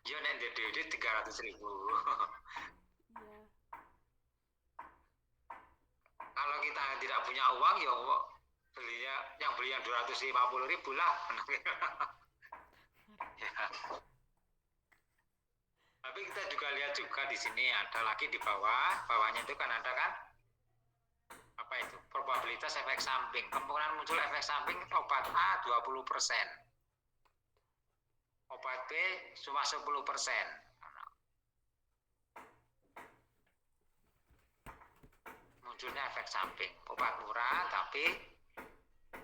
Yo nek duit 300.000. Iya. Kalau kita tidak punya uang, ya belinya yang beli yang 250.000 lah. Ya. Tapi kita juga lihat juga di sini ada lagi di bawahnya itu kan ada kan apa itu probabilitas efek samping. Kemungkinan muncul efek samping obat A 20%, obat B cuma 10%. Munculnya efek samping. Obat murah tapi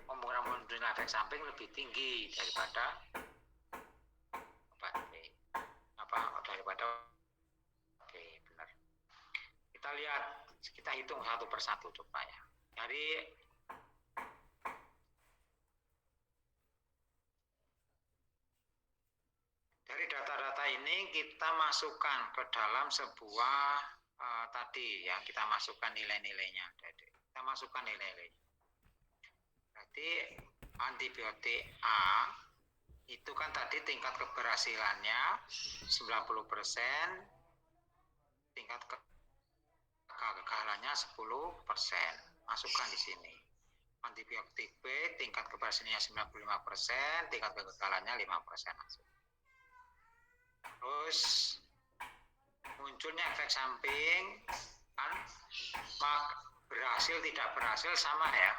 kemungkinan munculnya efek samping lebih tinggi daripada obat B. Daripada oke, benar. Kita lihat, kita hitung satu persatu coba ya. Dari data-data ini kita masukkan ke dalam sebuah tadi yang kita masukkan nilai-nilainya. Kita masukkan nilai-nilainya. Berarti antibiotik A itu kan tadi tingkat keberhasilannya 90%, tingkat kegagalannya 10%. Masukkan di sini. Antibiotik B tingkat keberhasilannya 95%, tingkat kegagalannya 5%. Terus munculnya efek samping kan berhasil tidak berhasil sama ya.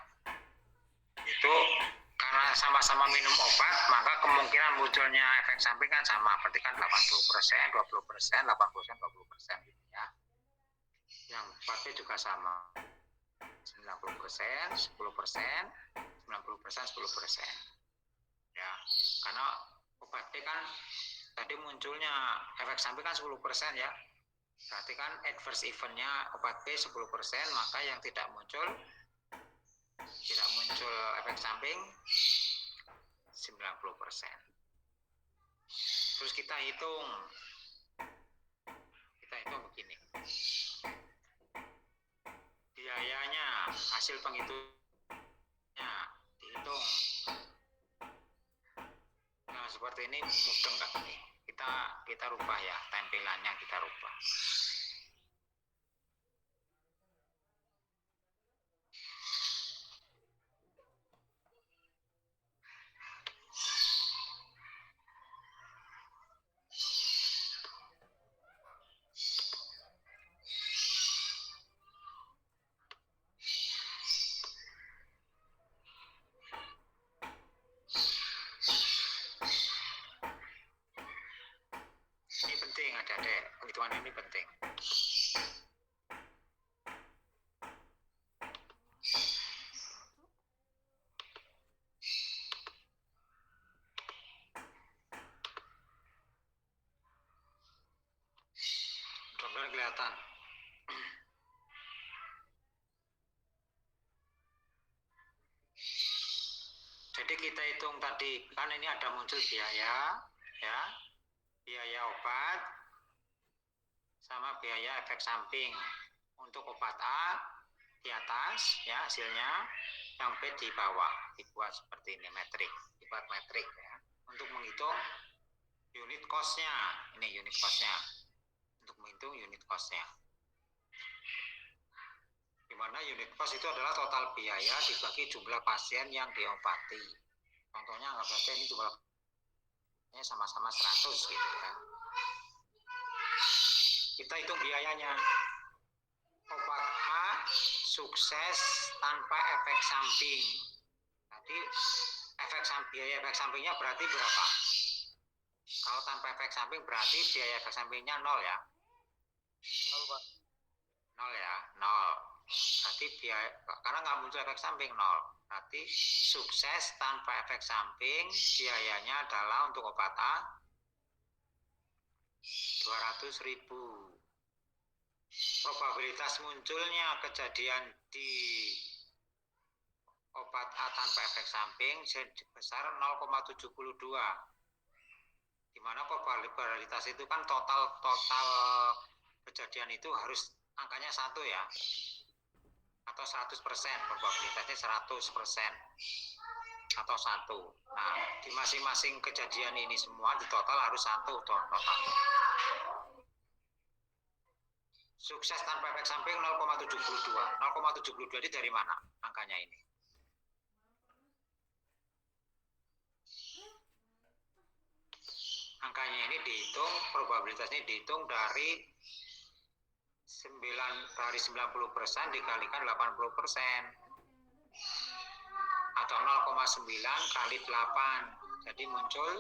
Itu karena sama-sama minum obat, maka kemungkinan munculnya efek samping kan sama. Berarti kan 80%, 20%, 80%, 20% gitu ya. Yang obatnya juga sama. 90%, 10%, 90%, 10%. Ya, karena obat B kan tadi munculnya efek samping kan 10% ya. Berarti kan adverse event-nya obat B 10%, maka yang tidak muncul efek samping 90%. Terus kita hitung begini. Biayanya, hasil penghitungannya dihitung. Nah, seperti ini mudeng nggak nih? Kita rubah ya, tempelannya kita rubah. Ini penting, adik-adik, penghitungan ini penting. Mudah-mudahan kelihatan. Jadi kita hitung tadi, kan ini ada muncul biaya, ya, biaya obat, sama biaya efek samping. Untuk obat A di atas, ya hasilnya, yang B di bawah, dibuat seperti ini, metrik, dibuat metrik ya, untuk menghitung unit cost-nya. Ini unit cost-nya, untuk menghitung unit cost-nya. Di mana unit cost itu adalah total biaya dibagi jumlah pasien yang diobati. Contohnya anggap saja ini jumlahnya sama-sama 100 gitu ya. Kita hitung biayanya. Obat A sukses tanpa efek samping. Jadi biaya efek sampingnya berarti berapa? Kalau tanpa efek samping berarti biaya efek sampingnya 0 ya? 0 Pak. 0 ya, 0. Berarti biaya, karena nggak muncul efek samping 0. Berarti sukses tanpa efek samping biayanya adalah untuk obat A 200.000. Probabilitas munculnya kejadian di obat A tanpa efek samping sebesar 0,72. Di mana probabilitas itu kan total kejadian itu harus angkanya 1 ya. Atau 100%, probabilitasnya 100% atau 1. Nah, di masing-masing kejadian ini semua di total harus 1 total. Sukses tanpa efek samping 0,72. 0,72 ini dari mana angkanya ini? Angkanya ini dihitung, probabilitasnya dihitung dari 90% dikalikan 80%. Atau 0,9 kali 8. Jadi muncul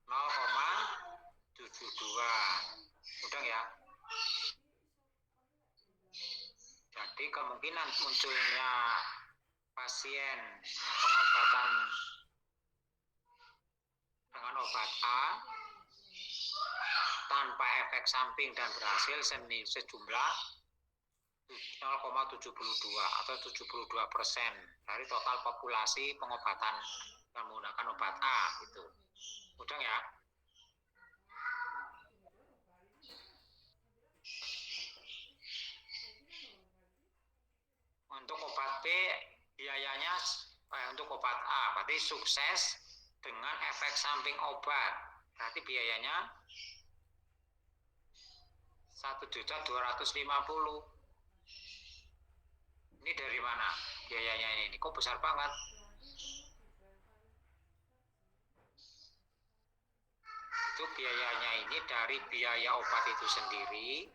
0,72. Mudah ya? Jadi kemungkinan munculnya pasien pengobatan dengan obat A tanpa efek samping dan berhasil sejumlah 0,72 atau 72% dari total populasi pengobatan yang menggunakan obat A itu. Mudah ya? Untuk obat B biayanya untuk obat A berarti sukses dengan efek samping obat. Berarti biayanya 1.250.000. Ini dari mana biayanya ini? Kok besar banget? Itu biayanya ini dari biaya obat itu sendiri.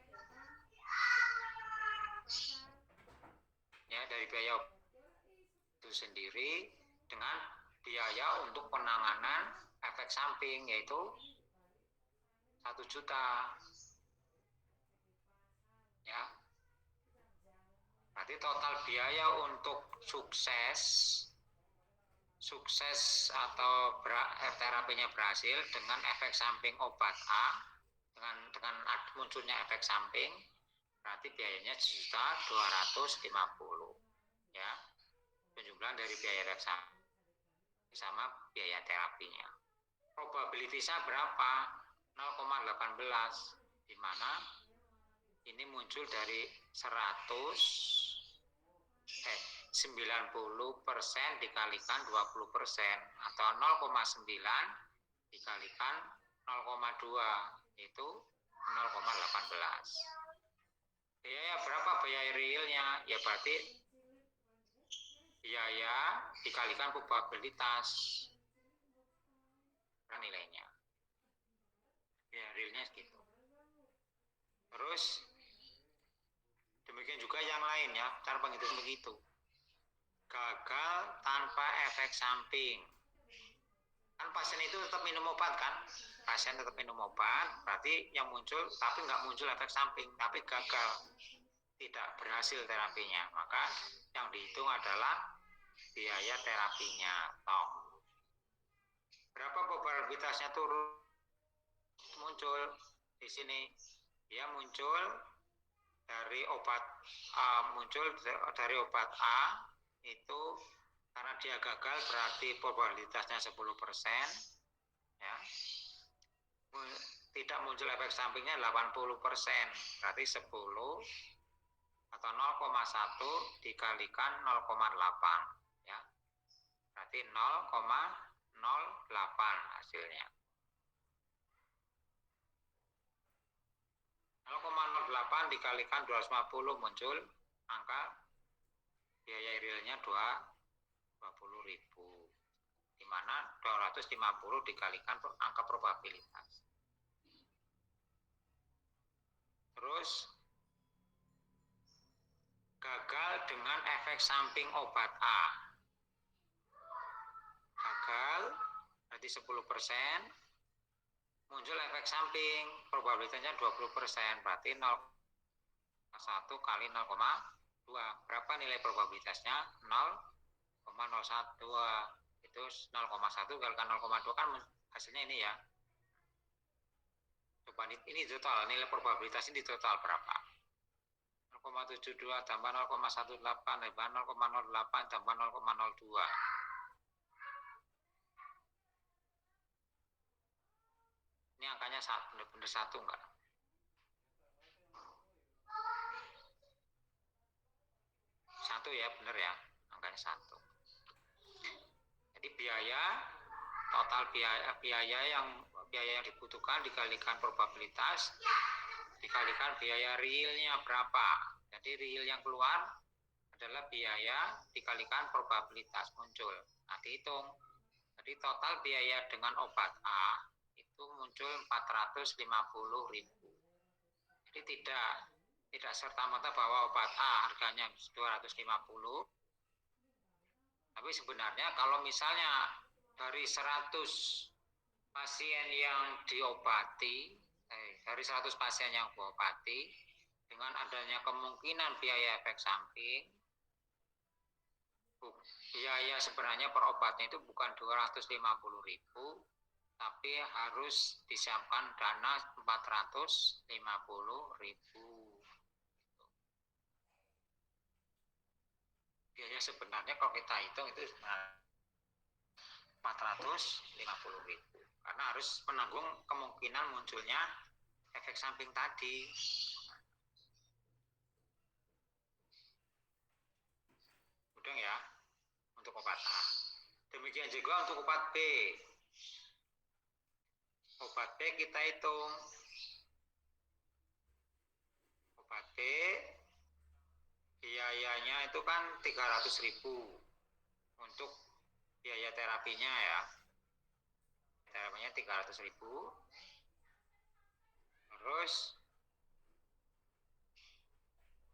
Ya, dari biaya itu sendiri dengan biaya untuk penanganan efek samping yaitu 1 juta. Ya. Berarti total biaya untuk sukses atau terapinya berhasil dengan efek samping obat A dengan munculnya efek samping berarti biayanya 1.250.000 ya. Penjumlahan dari biaya efek samping sama biaya terapinya. Probabilitasnya berapa? 0,18 di mana ini muncul dari 90% dikalikan 20% atau 0,9 dikalikan 0,2 itu 0,18. Biaya berapa biaya realnya? Ya berarti biaya dikalikan probabilitas nilainya. Biaya realnya segitu. Terus demikian juga yang lain ya, cara penghitungan begitu. Gagal tanpa efek samping. Kan pasien itu tetap minum obat kan? Pasien tetap minum obat, berarti yang muncul, tapi nggak muncul efek samping, tapi gagal. Tidak berhasil terapinya. Maka yang dihitung adalah biaya terapinya. Toh. Berapa probabilitasnya turun? Muncul di sini. Dia muncul dari obat A itu karena dia gagal berarti probabilitasnya 10% ya. Tidak muncul efek sampingnya 80%, berarti 10 atau 0,1 dikalikan 0,8 ya. Berarti 0,08 hasilnya. 0,08 dikalikan 250 muncul angka biaya realnya 20.000. Di mana 250 dikalikan angka probabilitas. Terus gagal dengan efek samping obat A. Gagal berarti 10%, muncul efek samping, probabilitasnya 20%, berarti 0,1 kali 0,2. Berapa nilai probabilitasnya? 0,012. Itu 0,1 kali 0,2 kan hasilnya ini ya. Coba ini total, nilai probabilitas ini total berapa? 0,72 tambah 0,18 tambah 0,08 tambah 0,02. Ini angkanya benar-benar satu enggak? Satu ya, benar ya, angkanya satu. Jadi total biaya yang dibutuhkan dikalikan probabilitas dikalikan biaya realnya berapa. Jadi real yang keluar adalah biaya dikalikan probabilitas muncul. Nah, dihitung. Jadi total biaya dengan obat A itu muncul 450.000. Jadi tidak serta-merta bahwa obat A harganya 250. Tapi sebenarnya kalau misalnya dari 100 pasien yang diobati, dari 100 pasien yang diobati, dengan adanya kemungkinan biaya efek samping, biaya sebenarnya per obatnya itu bukan 250.000, tapi harus disiapkan dana 450.000. Biaya sebenarnya kalau kita hitung itu 450.000 karena harus menanggung kemungkinan munculnya efek samping tadi. Udah ya untuk obat A. Demikian juga untuk obat B. Obat B kita hitung. Obat B biayanya itu kan 300.000 untuk biaya terapinya ya. Terapinya 300.000. Terus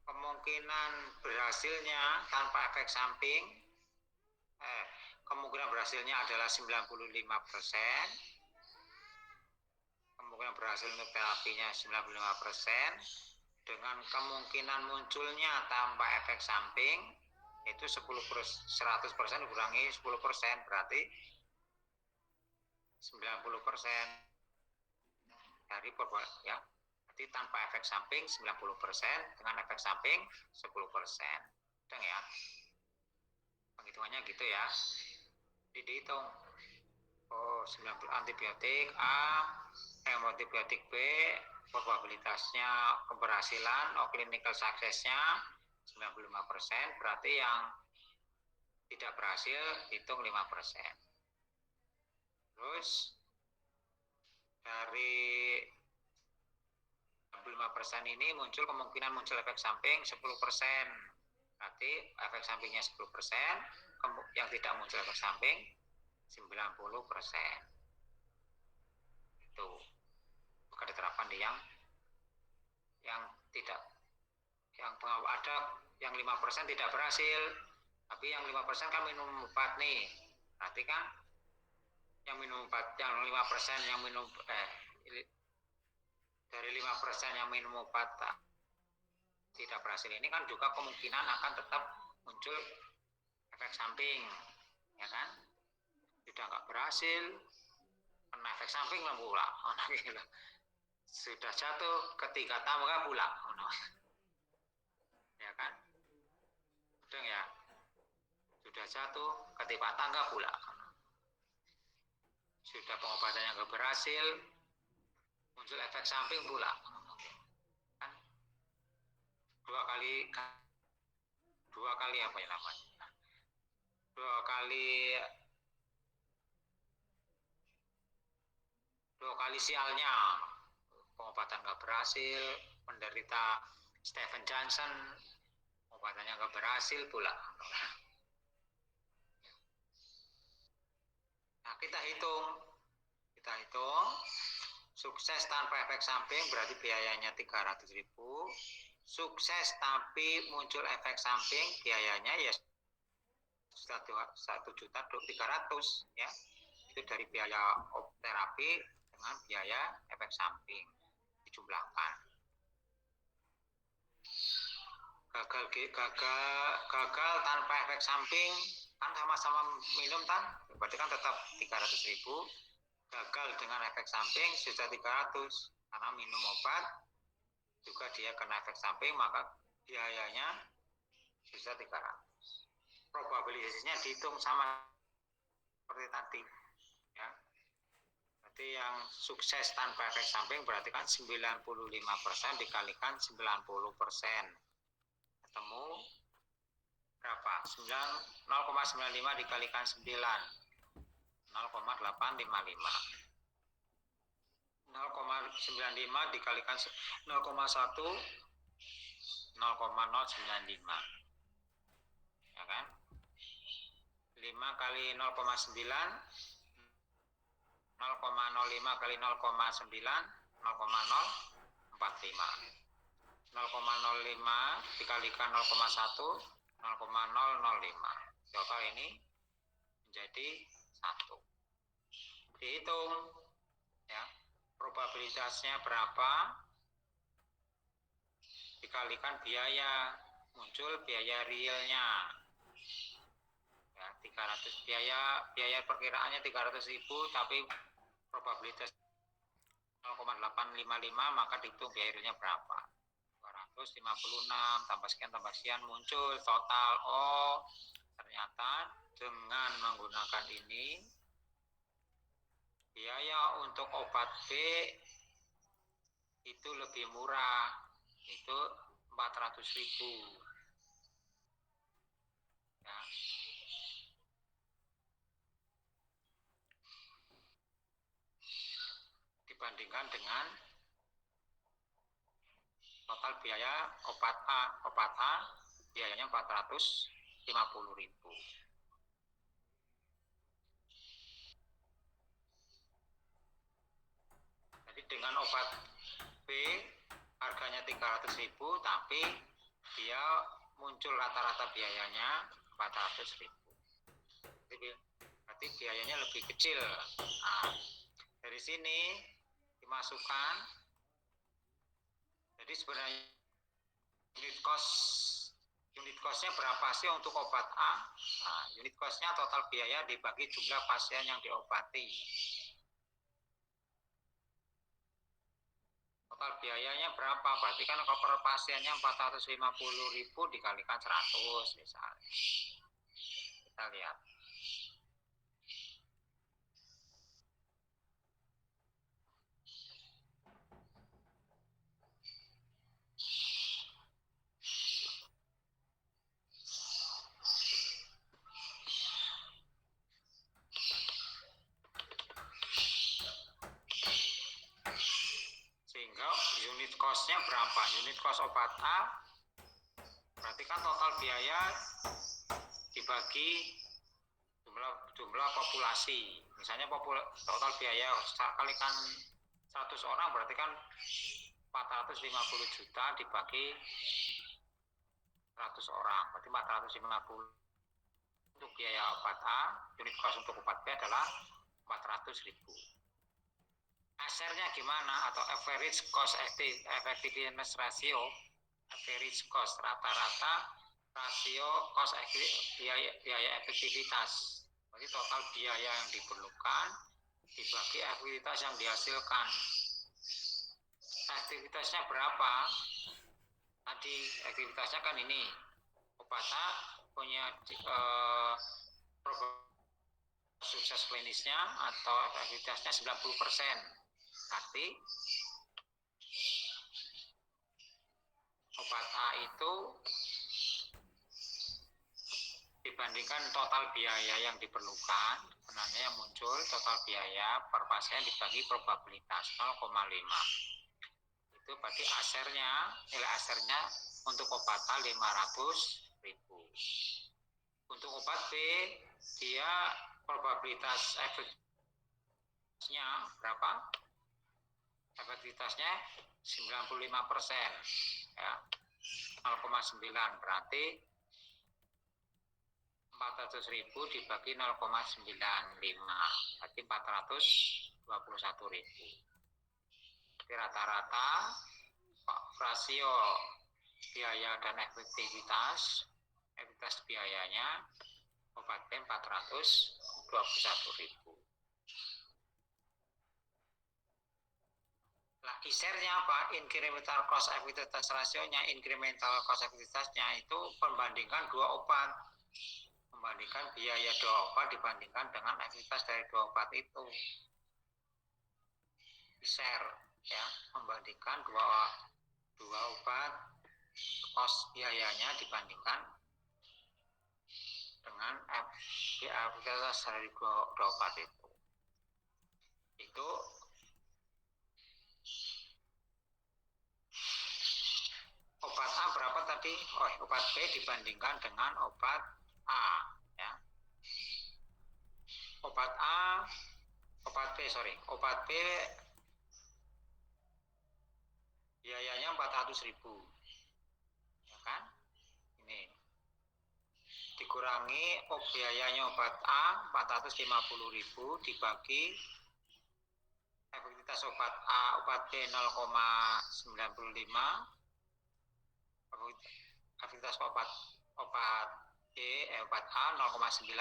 kemungkinan berhasilnya tanpa efek samping kemungkinan berhasilnya adalah 95%. Kemungkinan berhasil untuk terapinya 95%. Dengan kemungkinan munculnya tanpa efek samping itu 100% dikurangi 10% berarti 90% dari ya. Berarti tanpa efek samping 90%, dengan efek samping 10%. Udah ya. Penghitungannya gitu ya. Jadi dihitung. Oh, 90 antibiotik A, antibiotik B, probabilitasnya keberhasilan clinical success-nya 95%, berarti yang tidak berhasil hitung 5%. Terus dari 65% ini kemungkinan muncul efek samping 10%. Berarti efek sampingnya 10%, yang tidak muncul efek samping 90%. Itu bukan diterapkan di yang tidak, yang ada yang 5% tidak berhasil, tapi yang 5% kan minum obat nih. Berarti kan yang minum obat, yang 5% yang minum dari 5% yang minum obat tidak berhasil ini kan juga kemungkinan akan tetap muncul efek samping, ya kan? Sudah nggak berhasil, kena efek samping lah pula. Sudah jatuh, ketika tambah pula. Ya kan? Udah ya? Sudah jatuh, ketika tangga pula. Sudah pengobatannya nggak berhasil, muncul efek samping pula. Kan? dua kali apa ya namanya? Dua kali sialnya, pengobatan nggak berhasil, menderita Stephen Johnson, obatannya nggak berhasil pula. Nah, kita hitung sukses tanpa efek samping berarti biayanya 300.000, sukses tapi muncul efek samping biayanya ya 1.300.000 ya. Itu dari biaya terapi dengan biaya efek samping dijumlahkan. Gagal tanpa efek samping kan sama-sama minum kan, berarti kan tetap 300.000. Gagal dengan efek samping 1.300.000 karena minum obat juga dia kena efek samping, maka biayanya 1.300.000. Probabilitasnya dihitung sama seperti tadi ya. Berarti yang sukses tanpa efek samping berarti kan 95% dikalikan 90%, ketemu berapa? 0,95 dikalikan 9, 0,855. 0,95 dikalikan 0,1, 0,095 ya kan? 5 kali 0,9, 0,05 kali 0,9, 0,045. 0,05 dikalikan 0,1, 0,005. Total ini menjadi 1. Dihitung ya, probabilitasnya berapa dikalikan biaya, muncul biaya realnya ya, 300. Biaya perkiraannya 300.000 tapi probabilitas 0,855, maka dihitung biaya realnya berapa, 256 tambah sekian muncul total. Oh, ternyata dengan menggunakan ini biaya untuk obat B itu lebih murah, itu 400.000 ya. Dibandingkan dengan total biaya obat A biayanya 450.000. Jadi dengan obat B harganya 300.000 tapi dia muncul rata-rata biayanya 400.000. Berarti biayanya lebih kecil. Nah, dari sini dimasukkan. Jadi sebenarnya unit cost-nya berapa sih untuk obat A? Nah, unit cost-nya total biaya dibagi jumlah pasien yang diobati. Total biayanya berapa? Berarti kan kalau per pasiennya 450.000 dikalikan 100 misalnya. Kita lihat. Sehingga unit cost-nya berapa? Unit cost obat A berarti kan total biaya dibagi jumlah populasi. Misalnya total biaya kalikan 100 orang berarti kan 450 juta dibagi 100 orang berarti 450. Untuk biaya obat A, unit cost untuk obat B adalah 400.000. ASER-nya gimana? Atau average cost effectiveness ratio, average cost rata-rata rasio cost biaya efektivitas. Jadi total biaya yang diperlukan dibagi aktivitas yang dihasilkan. Aktivitasnya berapa? Tadi aktivitasnya kan ini obat A punya sukses klinisnya atau efektivitasnya 90%. Berarti obat A itu dibandingkan total biaya yang diperlukan, sebenarnya yang muncul total biaya per pasien dibagi probabilitas 0,5. Itu berarti nilai asernya untuk obat A 500.000. Untuk obat B, dia probabilitas efeknya berapa? Efektivitasnya 95%, ya, 0,9, berarti 400.000 dibagi 0,95, berarti 421.000. Jadi rata-rata rasio biaya dan efektivitas biayanya obat B 421.000. Nah, ISER-nya apa? Incremental cost effectiveness ratio-nya, incremental cost effectiveness-nya itu membandingkan dua obat. Membandingkan biaya dua obat dibandingkan dengan efektivitas dari dua obat itu. ISER, ya, membandingkan dua obat, cost biayanya dibandingkan dengan efektivitas dari dua obat itu. Itu obat A berapa tadi? Obat B dibandingkan dengan obat A, ya. Obat B biayanya 400.000, ya kan? Ini dikurangi biayanya obat A 450.000 dibagi efektivitas obat B 0,95, efektivitas obat A 0,9,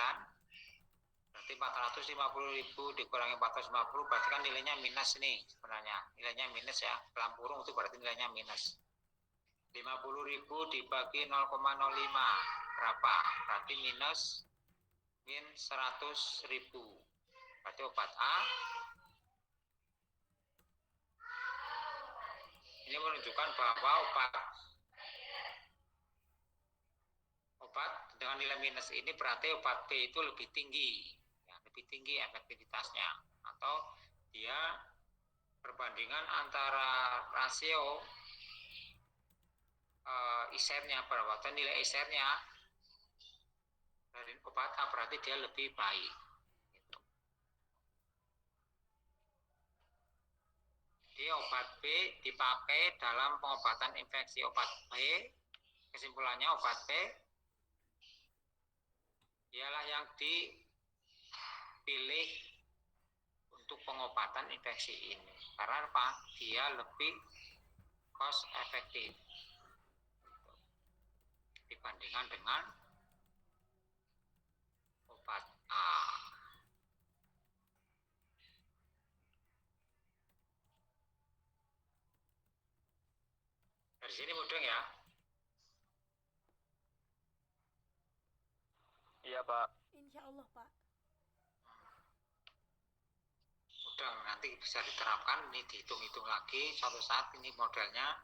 berarti 450.000 dikurangi 450 berarti kan nilainya minus nih sebenarnya. Nilainya minus, ya, dalam kurung itu berarti nilainya minus. 50.000 dibagi 0,05 berapa? Berarti minus 100.000. Berarti obat A ini menunjukkan bahwa obat dengan nilai minus ini berarti obat B itu lebih tinggi, ya, lebih tinggi efektivitasnya, atau dia perbandingan antara rasio ISER-nya berapa, dan nilai ISER-nya dari obat A berarti dia lebih baik. Gitu. Jadi obat B dipakai dalam pengobatan infeksi. Obat B, kesimpulannya obat B ialah yang dipilih untuk pengobatan infeksi ini. Karena apa? Dia lebih cost efektif dibandingkan dengan obat A. Dari sini mudeng, ya? Iya, Pak. Insya Allah, Pak. Mudeng, nanti bisa diterapkan. Ini dihitung-hitung lagi. Suatu saat ini modelnya,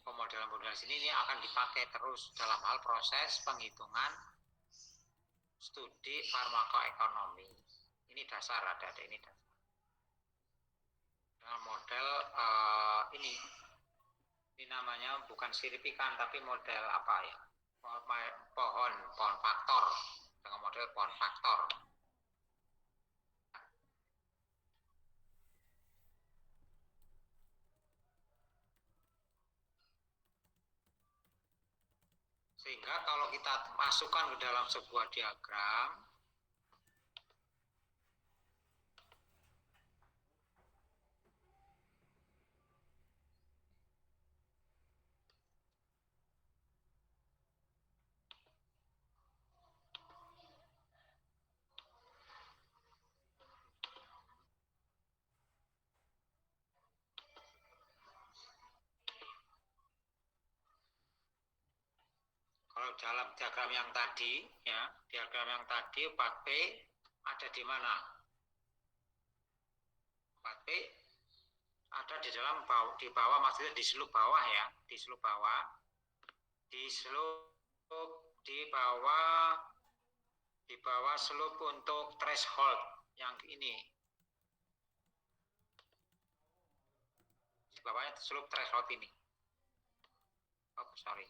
pemodelan-modelan sini ini akan dipakai terus dalam hal proses penghitungan studi farmakoekonomi. Ini dasar, ada ini dasar. Dengan model ini namanya bukan signifikan tapi model apa ya? Pohon faktor, dengan model pohon faktor. Sehingga kalau kita masukkan ke dalam sebuah diagram, kalau dalam diagram yang tadi, ya, diagram yang tadi obat B ada di mana? Obat B ada di dalam bawah, di bawah maksudnya di slope bawah ya, di slope bawah, di bawah slope untuk threshold yang ini. Di bawahnya slope threshold ini. Oh, sorry.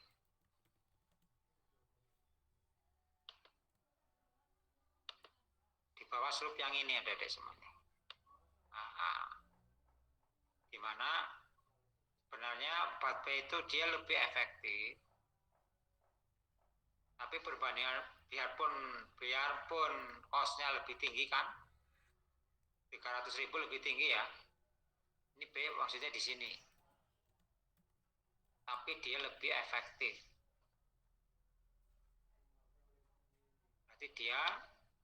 Di bawah slope yang ini ada semuanya. Di mana sebenarnya 4P itu dia lebih efektif, tapi perbandingan biarpun cost-nya lebih tinggi kan, 300.000 lebih tinggi ya. Ini B maksudnya di sini. Tapi dia lebih efektif. Berarti dia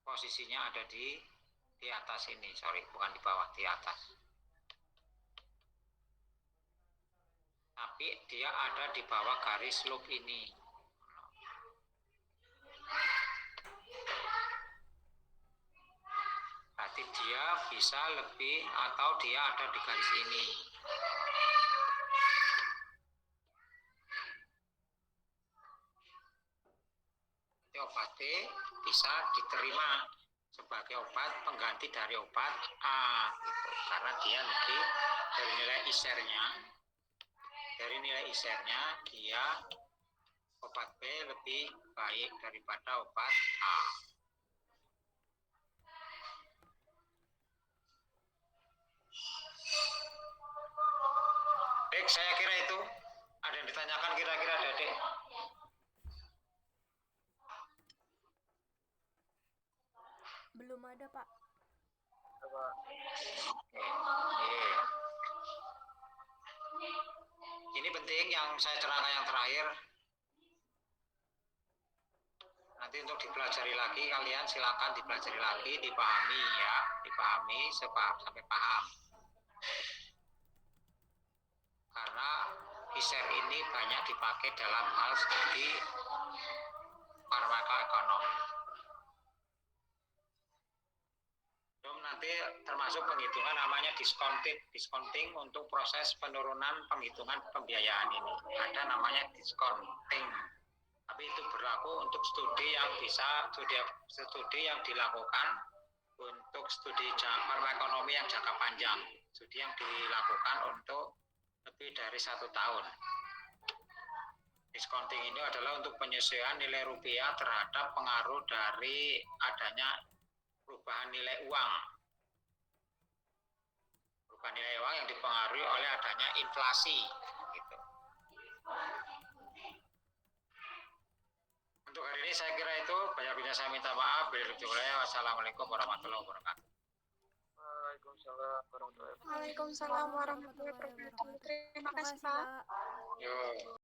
posisinya ada di atas ini, sorry, bukan di bawah, di atas. Tapi dia ada di bawah garis slope ini. Berarti dia bisa lebih atau dia ada di garis ini. Jadi obat B bisa diterima sebagai obat pengganti dari obat A gitu. Karena dia lebih dari nilai ISR-nya dia obat B lebih baik daripada obat A. Dek, saya kira itu ada yang ditanyakan kira-kira ada, Dek? Belum ada, Pak. Ini penting yang saya terangkan yang terakhir. Nanti untuk dipelajari lagi, kalian silakan dipelajari lagi, dipahami ya, dipahami sampai paham. Karena ISER ini banyak dipakai dalam hal studi farmakoekonomi. Nanti termasuk penghitungan namanya discounting untuk proses penurunan penghitungan pembiayaan ini. Ada namanya discounting. Tapi itu berlaku untuk studi yang dilakukan untuk studi farmakonomi yang jangka panjang. Studi yang dilakukan untuk lebih dari 1 tahun. Discounting ini adalah untuk penyesuaian nilai rupiah terhadap pengaruh dari adanya perubahan nilai uang. Perubahan nilai uang yang dipengaruhi oleh adanya inflasi. Gitu. Untuk hari ini saya kira itu, banyak-banyak saya minta maaf. Wassalamualaikum warahmatullahi wabarakatuh. Waalaikumsalam warahmatullahi wabarakatuh. Terima kasih, Pak. Yo.